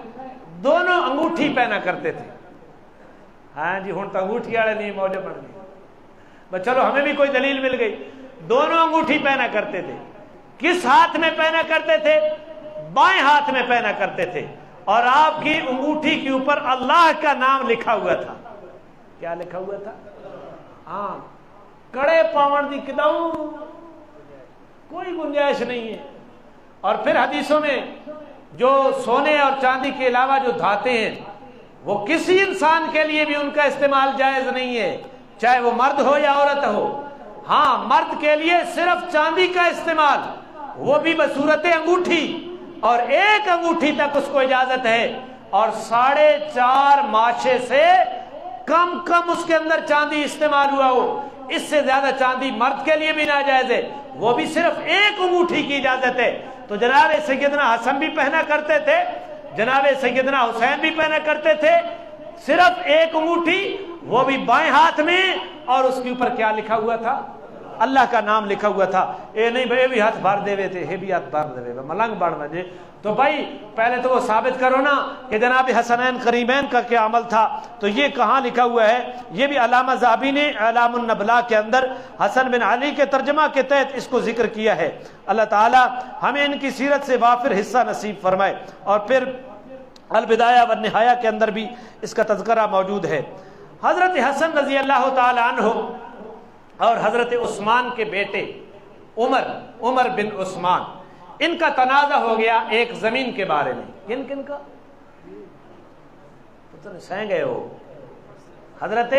دونوں انگوٹھی پہنا کرتے تھے۔ ہاں جی، ہوں تو انگوٹھی والے نہیں موجے بن گئے، بس چلو ہمیں بھی کوئی دلیل مل گئی۔ دونوں انگوٹھی پہنا کرتے تھے۔ کس ہاتھ میں پہنا کرتے تھے؟ بائیں ہاتھ میں پہنا کرتے تھے، اور آپ کی انگوٹھی کے اوپر اللہ کا نام لکھا ہوا تھا۔ کیا لکھا ہوا تھا؟ ہاں، کڑے پاون دی کداؤں، کوئی گنجائش نہیں ہے۔ اور پھر حدیثوں میں جو سونے اور چاندی کے علاوہ جو دھاتیں ہیں وہ کسی انسان کے لیے بھی ان کا استعمال جائز نہیں ہے، چاہے وہ مرد ہو یا عورت ہو۔ ہاں، مرد کے لیے صرف چاندی کا استعمال، وہ بھی بصورت انگوٹھی، اور ایک انگوٹھی تک اس کو اجازت ہے، اور 4.5 ماشے سے کم اس کے اندر چاندی استعمال ہوا ہو، اس سے زیادہ چاندی مرد کے لیے بھی ناجائز ہے، وہ بھی صرف ایک انگوٹھی کی اجازت ہے۔ تو جناب سیدنا حسن بھی پہنا کرتے تھے، جناب سیدنا حسین بھی پہنا کرتے تھے، صرف ایک انگوٹھی، وہ بھی بائیں ہاتھ میں، اور اس کے اوپر کیا لکھا ہوا تھا؟ اللہ کا نام لکھا ہوا تھا۔ اے نہیں بھائی بھی ہاتھ بھر دے تھے، ہے بھی ہاتھ بھر دے ملنگ بڑھ مجھے۔ تو بھائی پہلے تو وہ ثابت کرو نا کہ جناب حسنین کریمین کا کیا عمل تھا۔ تو یہ کہاں لکھا ہوا ہے؟ یہ بھی علامہ ذہبی نے اعلام النبلاء کے اندر حسن بن علی کے ترجمہ کے تحت اس کو ذکر کیا ہے۔ اللہ تعالی ہمیں ان کی سیرت سے وافر حصہ نصیب فرمائے۔ اور پھر البدایہ والنہایہ کے اندر بھی اس کا تذکرہ موجود ہے۔ حضرت حسن رضی اللہ تعالی عنہ اور حضرت عثمان کے بیٹے عمر بن عثمان، ان کا تنازع ہو گیا ایک زمین کے بارے میں۔ کن کا؟ سہ گئے ہو؟ حضرت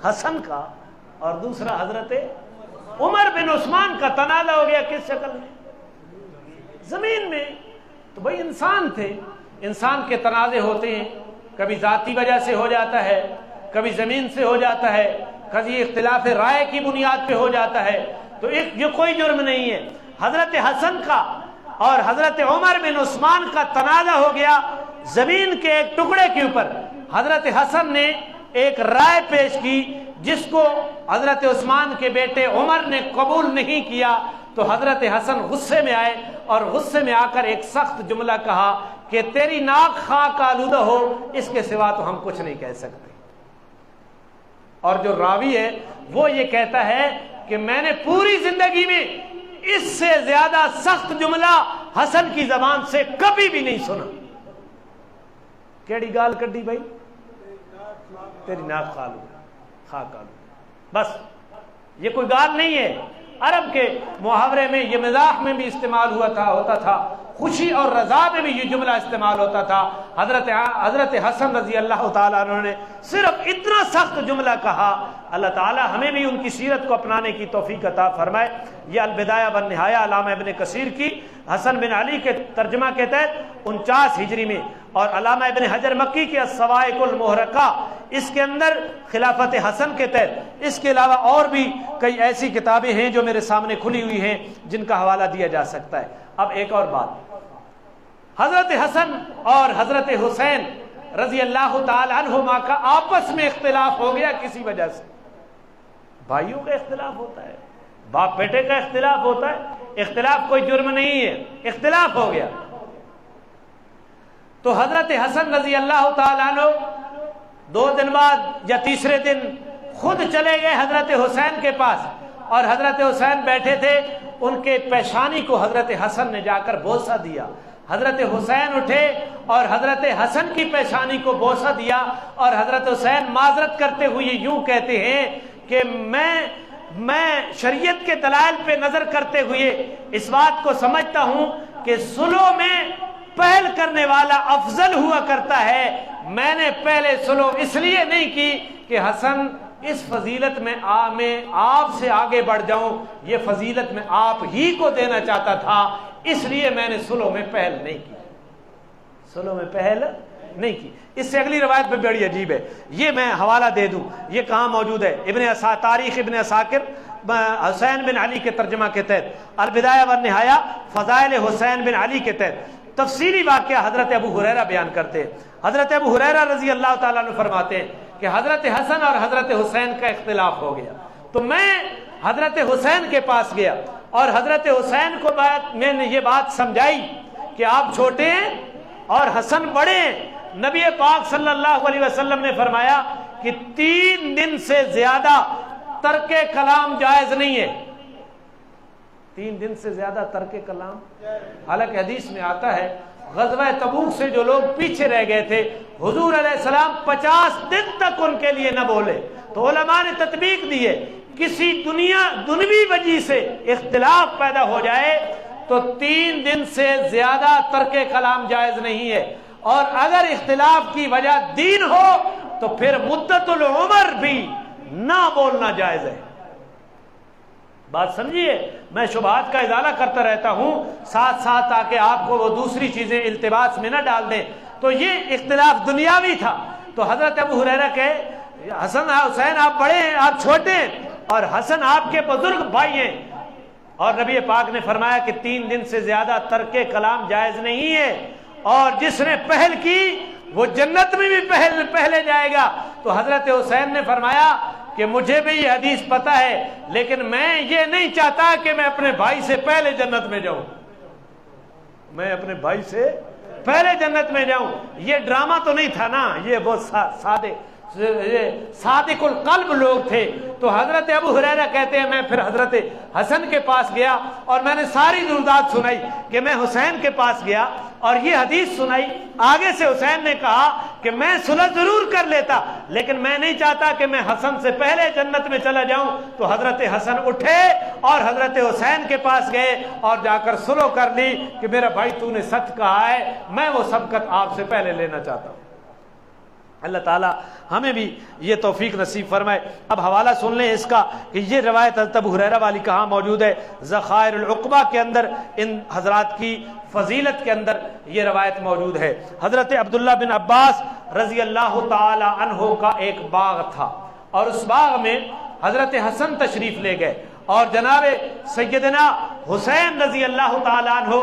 حسن کا اور دوسرا حضرت عمر بن عثمان کا تنازع ہو گیا۔ کس شکل میں؟ زمین میں۔ تو بھائی انسان تھے، انسان کے تنازع ہوتے ہیں، کبھی ذاتی وجہ سے ہو جاتا ہے، کبھی زمین سے ہو جاتا ہے، کبھی اختلاف رائے کی بنیاد پہ ہو جاتا ہے۔ تو یہ کوئی جرم نہیں ہے۔ حضرت حسن کا اور حضرت عمر بن عثمان کا تنازع ہو گیا زمین کے ایک ٹکڑے کے اوپر۔ حضرت حسن نے ایک رائے پیش کی جس کو حضرت عثمان کے بیٹے عمر نے قبول نہیں کیا، تو حضرت حسن غصے میں آئے اور غصے میں آ کر ایک سخت جملہ کہا کہ تیری ناک خاک آلودہ ہو، اس کے سوا تو ہم کچھ نہیں کہہ سکتے۔ اور جو راوی ہے وہ یہ کہتا ہے کہ میں نے پوری زندگی میں اس سے زیادہ سخت جملہ حسن کی زبان سے کبھی بھی نہیں سنا۔ کیڑی گال کڈی بھائی؟ تیری ناک خاک آلودہ۔ بس یہ کوئی گال نہیں ہے، عرب کے محاورے میں یہ مزاح میں بھی استعمال ہوتا تھا، خوشی اور رضا میں بھی یہ جملہ استعمال ہوتا تھا۔ حضرت حسن رضی اللہ تعالیٰ عنہ نے صرف اتنا سخت جملہ کہا۔ اللہ تعالیٰ ہمیں بھی ان کی سیرت کو اپنانے کی توفیق عطا فرمائے۔ یہ البدایہ والنہایہ علامہ ابن کثیر کی حسن بن علی کے ترجمہ کے تحت 49 ہجری میں، اور علامہ ابن حجر مکی کے الصواعق المحرقہ اس کے اندر خلافت حسن کے تحت، اس کے علاوہ اور بھی کئی ایسی کتابیں ہیں جو میرے سامنے کھلی ہوئی ہیں جن کا حوالہ دیا جا سکتا ہے۔ اب ایک اور بات، حضرت حسن اور حضرت حسین رضی اللہ تعالی عنہما کا آپس میں اختلاف ہو گیا کسی وجہ سے۔ بھائیوں کا اختلاف ہوتا ہے، باپ بیٹے کا اختلاف ہوتا ہے، اختلاف کوئی جرم نہیں ہے، اختلاف ہو گیا۔ تو حضرت حسن رضی اللہ تعالی عنہ 2 دن بعد یا تیسرے دن خود چلے گئے حضرت حسین کے پاس، اور حضرت حسین بیٹھے تھے، ان کے پیشانی کو حضرت حسن نے جا کر بوسہ دیا۔ حضرت حسین اٹھے اور حضرت حسن کی پیشانی کو بوسہ دیا، اور حضرت حسین معذرت کرتے ہوئے یوں کہتے ہیں کہ میں شریعت کے دلائل پہ نظر کرتے ہوئے اس بات کو سمجھتا ہوں کہ صلح میں پہل کرنے والا افضل ہوا کرتا ہے۔ میں نے پہلے صلح اس لیے نہیں کی کہ حسن اس فضیلت میں آپ سے آگے بڑھ جاؤں، یہ فضیلت میں آپ ہی کو دینا چاہتا تھا، اس لیے میں نے صلح میں پہل نہیں کی، صلح میں پہل نہیں کی۔ اس سے اگلی روایت بھی بڑی عجیب ہے، یہ میں حوالہ دے دوں، یہ کہاں موجود ہے؟ تاریخ ابن عساکر حسین بن علی کے ترجمہ کے تحت، البدایہ والنہایہ فضائل حسین بن علی کے تحت تفصیلی واقعہ حضرت ابو ہریرہ بیان کرتے ہیں۔ حضرت ابو ہریرہ رضی اللہ تعالیٰ عنہ فرماتے ہیں کہ حضرت حسن اور حضرت حسین کا اختلاف ہو گیا، تو میں حضرت حسین کے پاس گیا اور حضرت حسین کو میں نے یہ بات سمجھائی کہ آپ چھوٹے ہیں اور حسن بڑے ہیں۔ نبی پاک صلی اللہ علیہ وسلم نے فرمایا کہ 3 دن سے زیادہ ترک کلام جائز نہیں ہے، 3 دن سے زیادہ ترک کلام۔ حالانکہ حدیث میں آتا ہے غزوہ تبوک سے جو لوگ پیچھے رہ گئے تھے، حضور علیہ السلام 50 دن تک ان کے لیے نہ بولے، تو علماء نے تطبیق دی ہے کسی دنوی وجہ سے اختلاف پیدا ہو جائے تو 3 دن سے زیادہ ترک کلام جائز نہیں ہے، اور اگر اختلاف کی وجہ دین ہو تو پھر مدت العمر بھی نہ بولنا جائز ہے۔ بات سمجھیے، میں شبہات کا ازالہ کرتا رہتا ہوں ساتھ ساتھ تاکہ آپ کو وہ دوسری چیزیں التباس میں نہ ڈال دیں۔ تو یہ اختلاف دنیاوی تھا، تو حضرت ابو ہریرہ کہ حسن حسین آپ بڑے ہیں، آپ چھوٹے ہیں، اور حسن آپ کے بزرگ بھائی ہیں، اور نبی پاک نے فرمایا کہ 3 دن سے زیادہ ترک کلام جائز نہیں ہے، اور جس نے پہل کی وہ جنت میں بھی پہلے جائے گا۔ تو حضرت حسین نے فرمایا کہ مجھے بھی یہ حدیث پتہ ہے، لیکن میں یہ نہیں چاہتا کہ میں اپنے بھائی سے پہلے جنت میں جاؤں، میں اپنے بھائی سے پہلے جنت میں جاؤں۔ یہ ڈرامہ تو نہیں تھا نا، یہ بہت صادق القلب لوگ تھے۔ تو حضرت ابو ہریرہ کہتے ہیں میں پھر حضرت حسن کے پاس گیا اور میں نے ساری درودات سنائی کہ میں حسین کے پاس گیا اور یہ حدیث سنائی۔ آگے سے حسین نے کہا کہ میں صلح ضرور کر لیتا، لیکن میں نہیں چاہتا کہ میں حسن سے پہلے جنت میں چلا جاؤں۔ تو حضرت حسن اٹھے اور حضرت حسین کے پاس گئے اور جا کر صلح کر لی کہ میرا بھائی تو نے سچ کہا ہے، میں وہ سبقت آپ سے پہلے لینا چاہتا ہوں۔ اللہ تعالیٰ ہمیں بھی یہ توفیق نصیب فرمائے۔ اب حوالہ سن لیں اس کا کہ یہ روایت حضرت ابو ہریرہ والی کہاں موجود ہے؟ ذخائر العقبہ کے اندر ان حضرات کی فضیلت کے اندر یہ روایت موجود ہے۔ حضرت عبداللہ بن عباس رضی اللہ تعالی عنہ کا ایک باغ تھا، اور اس باغ میں حضرت حسن تشریف لے گئے اور جناب سیدنا حسین رضی اللہ تعالی عنہ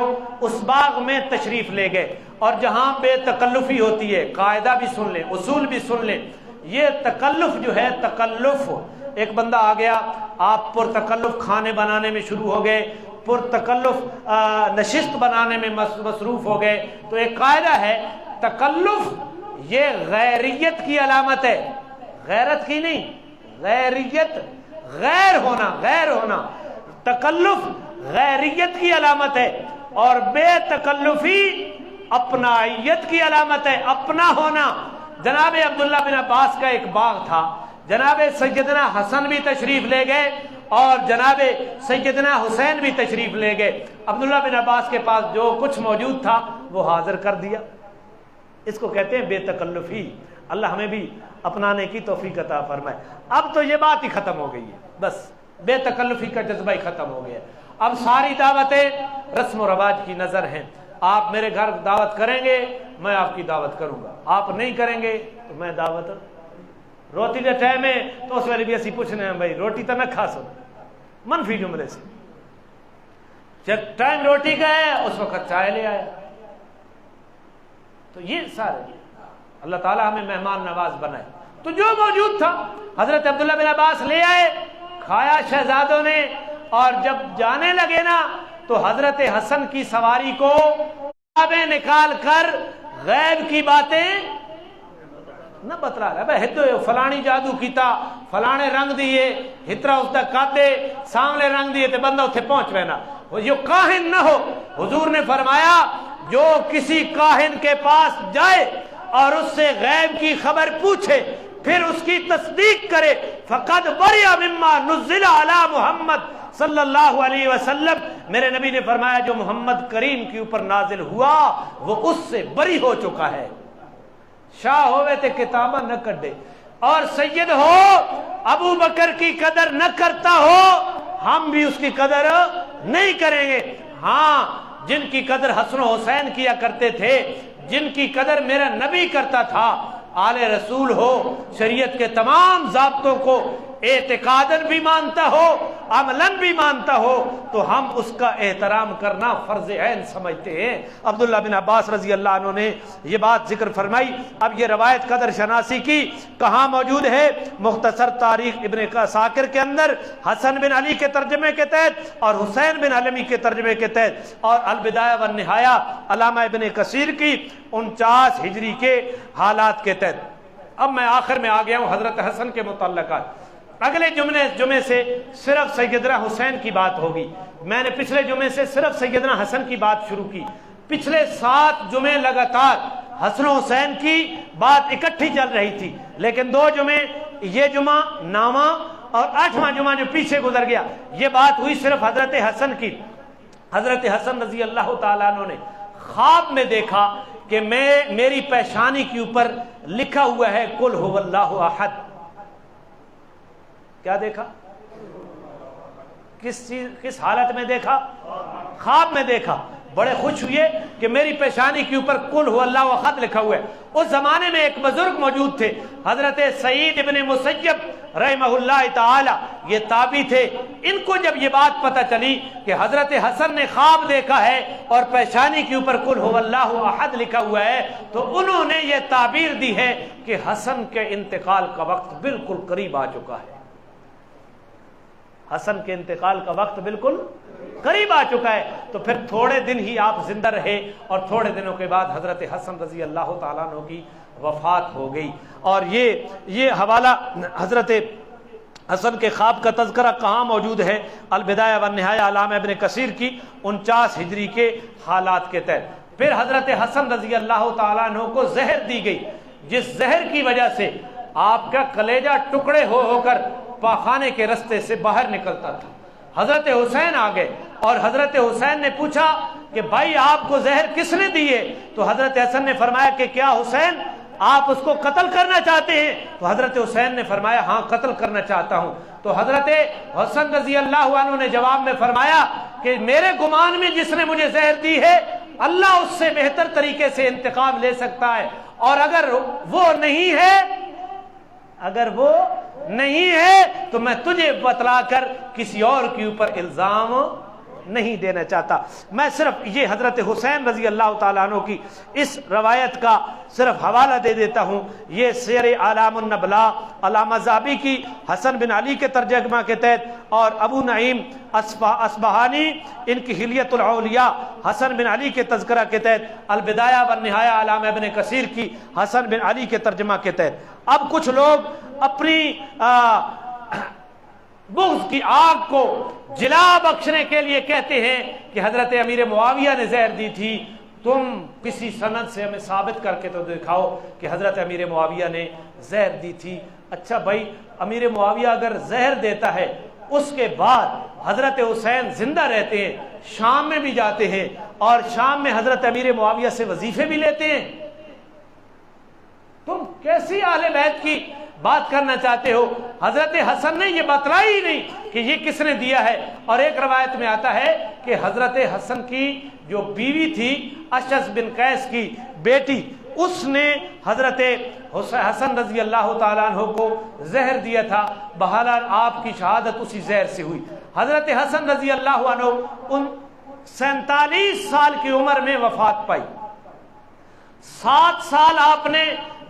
اس باغ میں تشریف لے گئے، اور جہاں بے تکلفی ہوتی ہے، قاعدہ بھی سن لیں، اصول بھی سن لیں، یہ تکلف جو ہے، تکلف ایک بندہ آ گیا، آپ پر تکلف کھانے بنانے میں شروع ہو گئے، پر تکلف نشست بنانے میں مصروف ہو گئے، تو ایک قاعدہ ہے تکلف یہ غیریت کی علامت ہے، غیرت کی نہیں، غیریت غیر ہونا، تکلف غیریت کی علامت ہے، اور بے تکلفی اپنائیت کی علامت ہے، اپنا ہونا۔ جناب عبداللہ بن عباس کا ایک باغ تھا، جناب سیدنا حسن بھی تشریف لے گئے اور جناب سیدنا حسین بھی تشریف لے گئے۔ عبداللہ بن عباس کے پاس جو کچھ موجود تھا وہ حاضر کر دیا، اس کو کہتے ہیں بے تکلفی۔ اللہ ہمیں بھی اپنانے کی توفیق عطا فرمائے۔ اب تو یہ بات ہی ختم ہو گئی ہے، بس بے تکلفی کا جذبہ ہی ختم ہو گیا۔ اب ساری دعوتیں رسم و رواج کی نظر ہیں، آپ میرے گھر دعوت کریں گے میں آپ کی دعوت کروں گا، آپ نہیں کریں گے تو میں دعوت روٹی دے ٹائم ہے تو اس ویلے بھی اسی پوچھنے ہیں بھائی روٹی تو نہ کھا سو، منفی جملے سے. جب ٹائم روٹی کا ہے اس وقت چائے لے آیا. تو یہ سارے اللہ تعالیٰ ہمیں مہمان نواز بنائے. تو جو موجود تھا حضرت عبداللہ بن عباس لے آئے، کھایا شہزادوں نے، اور جب جانے لگے نا تو حضرت حسن کی سواری کو کتابیں نکال کر غیب کی باتیں نہ بتلا رہا. بھائی ہتو فلانی جادو کیتا، فلانے رنگ دیے، ہترا اس دا کاتے سامنے رنگ دیے تے بندہ اتنے پہنچ رہنا. جو کاہن نہ ہو، حضور نے فرمایا جو کسی کاہن کے پاس جائے اور اس سے غیب کی خبر پوچھے پھر اس کی تصدیق کرے، فقد بری مما نزل علی محمد صلی اللہ علیہ وسلم، میرے نبی نے فرمایا جو محمد کریم کے اوپر نازل ہوا وہ اس سے بری ہو چکا ہے. شاہ ہوئے تے کتابہ نہ کڈے، اور سید ہو ابو بکر کی قدر نہ کرتا ہو ہم بھی اس کی قدر نہیں کریں گے. ہاں جن کی قدر حسن و حسین کیا کرتے تھے، جن کی قدر میرا نبی کرتا تھا، آل رسول ہو، شریعت کے تمام ضابطوں کو اعتقاداً بھی مانتا ہو، عملاً بھی مانتا ہو، تو ہم اس کا احترام کرنا فرض عین سمجھتے ہیں. عبداللہ بن عباس رضی اللہ عنہ نے یہ بات ذکر فرمائی. اب یہ روایت قدر شناسی کی کہاں موجود ہے؟ مختصر تاریخ ابن ساکر کے اندر حسن بن علی کے ترجمے کے تحت اور حسین بن علمی کے ترجمے کے تحت، اور البدایہ والنہایہ علامہ ابن کثیر کی 49 ہجری کے حالات کے تحت. اب میں آخر میں آ گیا ہوں حضرت حسن کے متعلقات. اگلے جمعے سے صرف سیدنا حسین کی بات ہوگی. میں نے پچھلے جمعے سے صرف سیدنا حسن کی بات شروع کی. پچھلے 7 جمعے لگاتار حسن و حسین کی بات اکٹھی چل رہی تھی، لیکن 2 جمعے، یہ جمعہ 9واں اور 8واں جمعہ جو پیچھے گزر گیا، یہ بات ہوئی صرف حضرت حسن کی. حضرت حسن رضی اللہ تعالیٰ عنہ نے خواب میں دیکھا کہ میری پیشانی کے اوپر لکھا ہوا ہے قل هو اللہ احد. کیا دیکھا؟ کس حالت میں دیکھا؟ خواب میں دیکھا. بڑے خوش ہوئے کہ میری پیشانی کے اوپر قل هو اللہ احد لکھا ہوا ہے. اس زمانے میں ایک بزرگ موجود تھے حضرت سعید ابن مسیب رحمہ اللہ تعالی، یہ تابعی تھے. ان کو جب یہ بات پتہ چلی کہ حضرت حسن نے خواب دیکھا ہے اور پیشانی کے اوپر قل هو اللہ احد لکھا ہوا ہے، تو انہوں نے یہ تعبیر دی ہے کہ حسن کے انتقال کا وقت بالکل قریب آ چکا ہے. حسن کے انتقال کا وقت بالکل قریب آ چکا ہے. تو پھر تھوڑے دن ہی آپ زندہ رہے اور تھوڑے دنوں کے بعد حضرت حسن رضی اللہ تعالیٰ عنہ کی وفات ہو گئی. اور یہ حوالہ حضرت حسن کے خواب کا تذکرہ کہاں موجود ہے؟ البدایہ والنہایہ علامہ ابن کثیر کی 49 ہجری کے حالات کے تحت. پھر حضرت حسن رضی اللہ تعالیٰ عنہ کو زہر دی گئی، جس زہر کی وجہ سے آپ کا کلیجہ ٹکڑے ہو کر پاخانے کے رستے سے باہر نکلتا تھا. حضرت حسین آ گئے اور حضرت حسین نے پوچھا کہ بھائی آپ کو زہر کس نے دی ہے؟ تو حضرت حسن نے فرمایا کہ کیا حسین آپ اس کو قتل کرنا چاہتے ہیں؟ تو حضرت حسین نے فرمایا ہاں قتل کرنا چاہتا ہوں. تو حضرت حسن رضی اللہ عنہ نے جواب میں فرمایا کہ میرے گمان میں جس نے مجھے زہر دی ہے اللہ اس سے بہتر طریقے سے انتقام لے سکتا ہے، اور اگر وہ نہیں ہے تو میں تجھے بتلا کر کسی اور کے اوپر الزام نہیں دینا چاہتا. میں صرف یہ حضرت حسین رضی اللہ تعالیٰ عنہ کی اس روایت کا صرف حوالہ دے دیتا ہوں. یہ سیر اعلام النبلاء علامہ ذہبی کی حسن بن علی کے ترجمہ کے تحت، اور ابو نعیم اصبہانی ان کی حلیت الاولیاء حسن بن علی کے تذکرہ کے تحت، البدایہ والنہایہ علامہ ابن کثیر کی حسن بن علی کے ترجمہ کے تحت. اب کچھ لوگ اپنی بغض کی آگ کو جلا بخشنے کے لیے کہتے ہیں کہ حضرت امیر معاویہ نے زہر دی تھی. تم کسی سند سے ہمیں ثابت کر کے تو دکھاؤ کہ حضرت امیر معاویہ نے زہر دی تھی. اچھا بھائی، امیر معاویہ اگر زہر دیتا ہے اس کے بعد حضرت حسین زندہ رہتے ہیں، شام میں بھی جاتے ہیں اور شام میں حضرت امیر معاویہ سے وظیفے بھی لیتے ہیں. تم کیسی اہل بیت کی بات کرنا چاہتے ہو؟ حضرت حسن نے یہ بتلائی ہی نہیں کہ یہ کس نے دیا ہے. اور ایک روایت میں آتا ہے کہ حضرت حسن کی جو بیوی تھی اشعث بن قیس کی بیٹی اس نے حضرت حسن رضی اللہ تعالیٰ عنہ کو زہر دیا تھا. بہرحال آپ کی شہادت اسی زہر سے ہوئی. حضرت حسن رضی اللہ عنہ ان 47 سال کی عمر میں وفات پائی. 7 سال آپ نے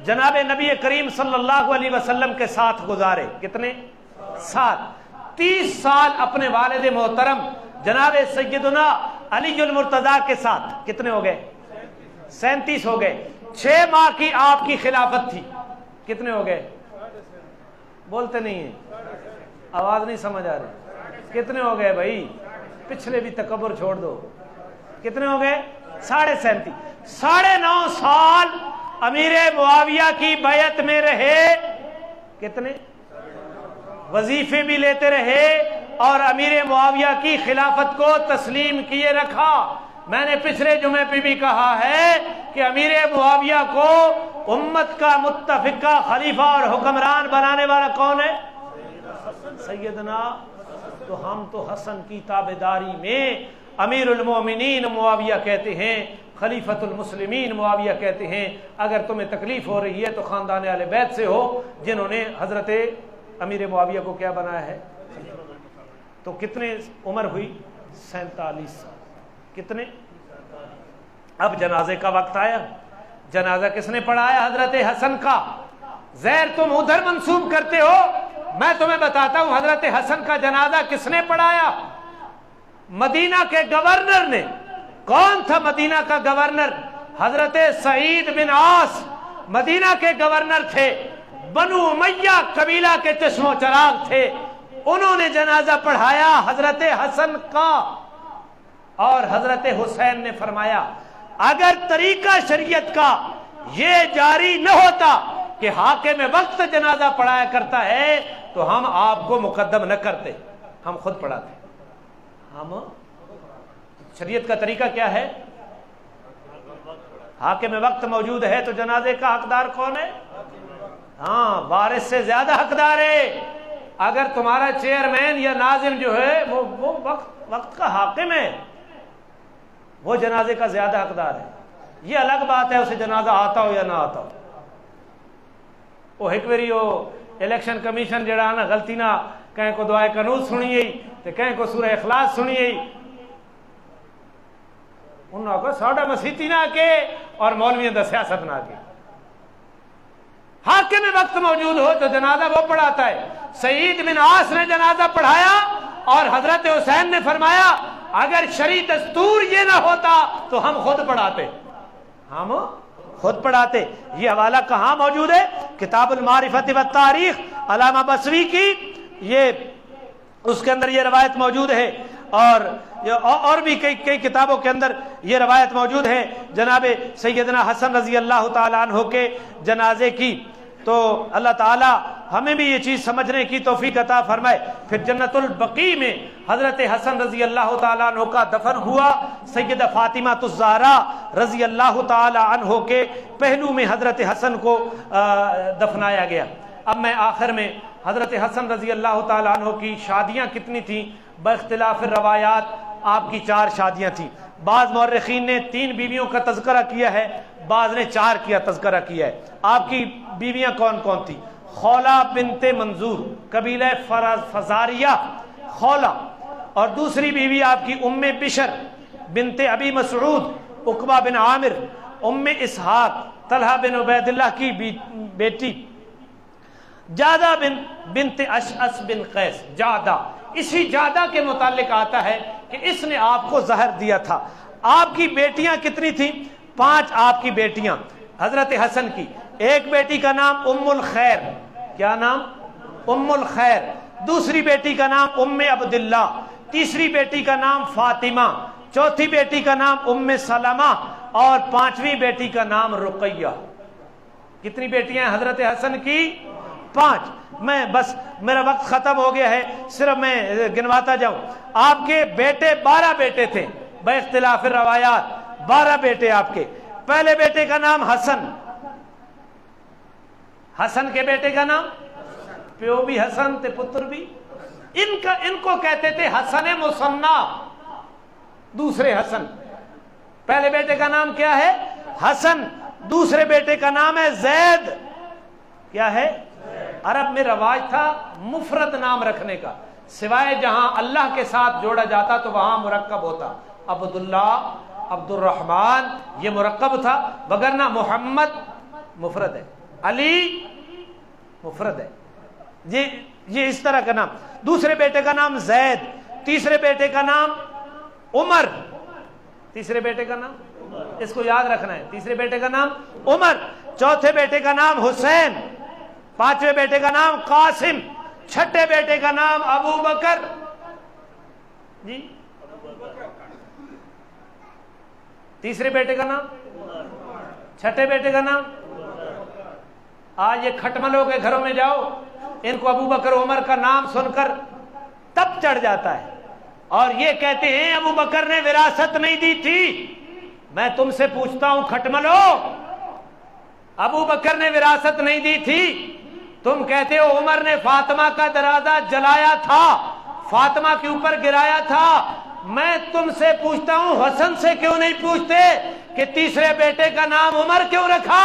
جناب نبی کریم صلی اللہ علیہ وسلم کے ساتھ گزارے. کتنے؟ 7. 30 سال اپنے والد محترم جناب سیدنا علی المرتضیٰ کے ساتھ. کتنے ہو گئے؟ 37 ہو گئے. 6 ماہ کی آپ کی خلافت تھی. کتنے ہو گئے؟ بولتے نہیں ہیں, آواز نہیں سمجھ آ رہی. کتنے ہو گئے بھائی؟ پچھلے بھی تکبر چھوڑ دو. کتنے ہو گئے؟ 37. 9.5 سال امیر معاویہ کی بیعت میں رہے. کتنے؟ وظیفے بھی لیتے رہے اور امیر معاویہ کی خلافت کو تسلیم کیے رکھا. میں نے پچھلے جمعے پہ بھی کہا ہے کہ امیر معاویہ کو امت کا متفقہ خلیفہ اور حکمران بنانے والا کون ہے؟ سیدنا. تو ہم تو حسن کی تابعداری میں امیر المومنین معاویہ کہتے ہیں, خلیفۃ المسلمین معاویہ کہتے ہیں. اگر تمہیں تکلیف ہو رہی ہے تو خاندان اہل بیت سے ہو, جنہوں نے حضرت امیر معاویہ کو کیا بنایا ہے. تو کتنے عمر ہوئی؟ 47 سال. کتنے؟ اب جنازے کا وقت آیا. جنازہ کس نے پڑھایا؟ حضرت حسن کا. زہر تم ادھر منسوب کرتے ہو, میں تمہیں بتاتا ہوں حضرت حسن کا جنازہ کس نے پڑھایا. مدینہ کے گورنر نے. کون تھا مدینہ کا گورنر؟ حضرت سعید بن عاص مدینہ کے گورنر تھے. بنو امیہ قبیلہ کے چشم و چراغ تھے. انہوں نے جنازہ پڑھایا حضرت حسن کا. اور حضرت حسین نے فرمایا اگر طریقہ شریعت کا یہ جاری نہ ہوتا کہ حاکم وقت جنازہ پڑھایا کرتا ہے تو ہم آپ کو مقدم نہ کرتے, ہم خود پڑھاتے. ہم شریعت کا طریقہ کیا ہے؟ حاکم وقت موجود ہے تو جنازے کا حقدار کون ہے؟ ہاں, وارث سے زیادہ حقدار ہے. اگر تمہارا چیئرمین یا ناظم جو ہے وہ وقت کا حاکم ہے, وہ جنازے کا زیادہ حقدار ہے. یہ الگ بات ہے اسے جنازہ آتا ہو یا نہ آتا ہو. وہ ایک باری وہ الیکشن کمیشن جڑا نا غلطی نہ کہیں کو دعائے قنوت سنی گئی تو کہیں کو سورہ اخلاص سنی گئی. انہوں نے کہا ساڑھا مسیحی نہ کے اور مولویوں دا سیاست نہ کے. حاکم وقت موجود ہو تو جنازہ وہ پڑھاتا ہے. سعید بن عاص نے جنازہ پڑھایا اور حضرت حسین نے فرمایا اگر شرعی دستور یہ نہ ہوتا تو ہم خود پڑھاتے. ہم خود پڑھاتے. یہ حوالہ کہاں موجود ہے؟ کتاب المعرفت والتاریخ علامہ بصری کی, یہ اس کے اندر یہ روایت موجود ہے. اور بھی کئی کتابوں کے اندر یہ روایت موجود ہے جناب سیدنا حسن رضی اللہ تعالیٰ عنہ کے جنازے کی. تو اللہ تعالی ہمیں بھی یہ چیز سمجھنے کی توفیق عطا فرمائے. پھر جنت البقیع میں حضرت حسن رضی اللہ تعالیٰ عنہ کا دفن ہوا. سیدہ فاطمہ الزہرا رضی اللہ تعالیٰ عنہ کے پہلو میں حضرت حسن کو دفنایا گیا. اب میں آخر میں حضرت حسن رضی اللہ تعالیٰ عنہ کی شادیاں کتنی تھیں؟ باختلاف روایات آپ کی 4 شادیاں تھیں. بعض مورخین نے 3 بیویوں کا تذکرہ کیا ہے, بعض نے 4 کیا تذکرہ کیا ہے. آپ کی بیویاں کون کون تھی؟ خولہ بنت منظور قبیلہ فزاریہ خولہ, اور دوسری بیوی آپ کی ام بشر بنت ابی مسعود عقبہ بن عامر, ام اسحاق طلحہ بن عبید اللہ کی بیٹی جادہ بنت اشعث بن قیس. جادہ, اسی جادہ کے متعلق آتا ہے کہ اس نے آپ کو زہر دیا تھا. آپ کی بیٹیاں کتنی تھیں؟ 5 آپ کی بیٹیاں حضرت حسن کی. ایک بیٹی کا نام ام الخیر. کیا نام؟ ام الخیر. دوسری بیٹی کا نام ام عبداللہ. تیسری بیٹی کا نام فاطمہ. چوتھی بیٹی کا نام ام سلمہ. اور 5ویں بیٹی کا نام رقیہ. کتنی بیٹیاں ہیں حضرت حسن کی؟ 5. میں بس میرا وقت ختم ہو گیا ہے, صرف میں گنواتا جاؤں. آپ کے بیٹے 12 بیٹے تھے بے اختلاف روایات. 12 بیٹے آپ کے. پہلے بیٹے کا نام حسن. حسن کے بیٹے کا نام پیو بھی حسن تے پتر بھی. ان کو کہتے تھے حسن مصنع. دوسرے حسن. پہلے بیٹے کا نام کیا ہے؟ حسن. دوسرے بیٹے کا نام ہے زید. کیا ہے؟ عرب میں رواج تھا مفرد نام رکھنے کا، سوائے جہاں اللہ کے ساتھ جوڑا جاتا تو وہاں مرکب ہوتا. عبداللہ، عبد الرحمن یہ مرکب تھا، وگرنہ محمد مفرد ہے، علی مفرد ہے. یہ اس طرح کا نام. دوسرے بیٹے کا نام زید، تیسرے بیٹے کا نام عمر. تیسرے بیٹے کا نام اس کو یاد رکھنا ہے، تیسرے بیٹے کا نام عمر. چوتھے بیٹے کا نام حسین. پانچویں بیٹے کا نام قاسم. چھٹے بیٹے کا نام ابو بکر. جی تیسرے بیٹے کا نام، چھٹے بیٹے کا نام. آج یہ کھٹملوں کے گھروں میں جاؤ، ان کو ابو بکر عمر کا نام سن کر تب چڑھ جاتا ہے اور یہ کہتے ہیں ابو بکر نے وراثت نہیں دی تھی. میں تم سے پوچھتا ہوں کھٹملو، ابو بکر نے وراثت نہیں دی تھی، تم کہتے ہو عمر نے فاطمہ کا دروازہ جلایا تھا، فاطمہ کے اوپر گرایا تھا. میں تم سے پوچھتا ہوں حسن سے کیوں نہیں پوچھتے کہ تیسرے بیٹے کا نام عمر کیوں رکھا،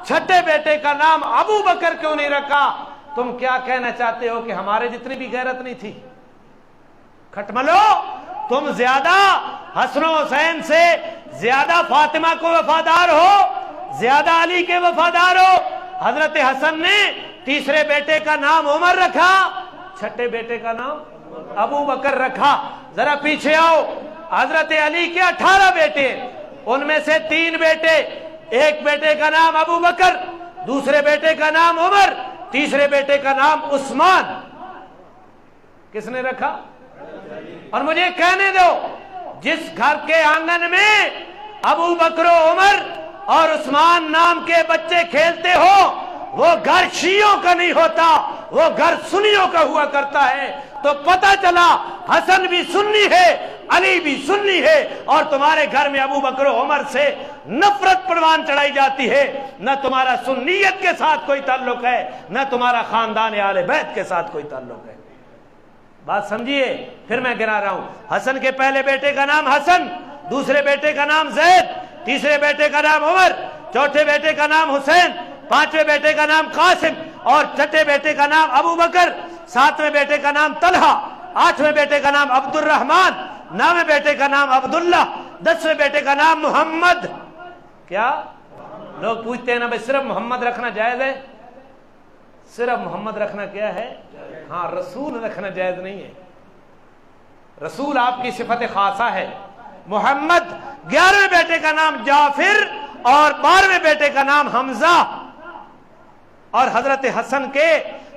چھٹے بیٹے کا نام ابو بکر کیوں نہیں رکھا؟ تم کیا کہنا چاہتے ہو کہ ہمارے جتنی بھی غیرت نہیں تھی؟ کھٹملو، تم زیادہ حسن و حسین سے زیادہ فاطمہ کو وفادار ہو، زیادہ علی کے وفادار ہو. حضرت حسن نے تیسرے بیٹے کا نام عمر رکھا، چھٹے بیٹے کا نام ابو بکر رکھا. ذرا پیچھے آؤ. حضرت علی کے 18 بیٹے، ان میں سے 3 بیٹے، ایک بیٹے کا نام ابو بکر، دوسرے بیٹے کا نام عمر، تیسرے بیٹے کا نام عثمان. کس نے رکھا؟ اور مجھے کہنے دو، جس گھر کے آنگن میں ابو بکر و عمر اور عثمان نام کے بچے کھیلتے ہو وہ گھر شیعوں کا نہیں ہوتا، وہ گھر سنیوں کا ہوا کرتا ہے. تو پتہ چلا حسن بھی سنی ہے، علی بھی سنی ہے، اور تمہارے گھر میں ابو بکر و عمر سے نفرت پروان چڑھائی جاتی ہے. نہ تمہارا سنیت کے ساتھ کوئی تعلق ہے، نہ تمہارا خاندان اہل بیت کے ساتھ کوئی تعلق ہے. بات سمجھیے. پھر میں گنا رہا ہوں. حسن کے پہلے بیٹے کا نام حسن، دوسرے بیٹے کا نام زید، تیسرے بیٹے کا نام عمر، چوتھے بیٹے کا نام حسین، پانچویں بیٹے کا نام قاسم، اور چھٹے بیٹے کا نام ابو بکر، ساتویں بیٹے کا نام طلحہ، آٹھویں بیٹے کا نام عبد الرحمن، نویں بیٹے کا نام عبداللہ، 10ویں بیٹے کا نام محمد. کیا لوگ پوچھتے ہیں نا بھائی صرف محمد رکھنا جائز ہے؟ صرف محمد رکھنا کیا ہے؟ ہاں، رسول رکھنا جائز نہیں ہے. رسول آپ کی صفت خاصہ ہے. محمد 11ویں بیٹے کا نام جعفر اور 12ویں بیٹے کا نام حمزہ. اور حضرت حسن کے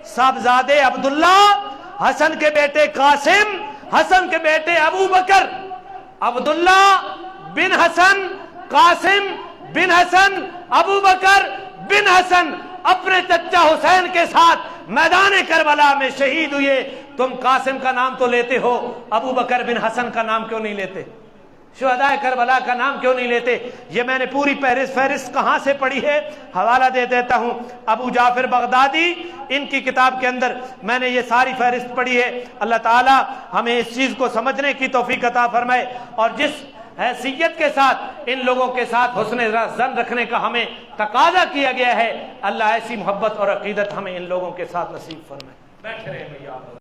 صاحبزادے عبداللہ، حسن کے بیٹے قاسم، حسن کے بیٹے ابو بکر. عبداللہ بن حسن، قاسم بن حسن، ابو بکر بن حسن اپنے چچا حسین کے ساتھ میدان کربلا میں شہید ہوئے. تم قاسم کا نام تو لیتے ہو، ابو بکر بن حسن کا نام کیوں نہیں لیتے؟ شہداء کربلا کا نام کیوں نہیں لیتے؟ یہ میں نے پوری فہرست کہاں سے پڑھی ہے حوالہ دے دیتا ہوں. ابو جعفر بغدادی، ان کی کتاب کے اندر میں نے یہ ساری فہرست پڑھی ہے. اللہ تعالی ہمیں اس چیز کو سمجھنے کی توفیق عطا فرمائے، اور جس حیثیت کے ساتھ ان لوگوں کے ساتھ حسن ظن رکھنے کا ہمیں تقاضا کیا گیا ہے، اللہ ایسی محبت اور عقیدت ہمیں ان لوگوں کے ساتھ نصیب فرمائے. بیٹھے رہے بھیا.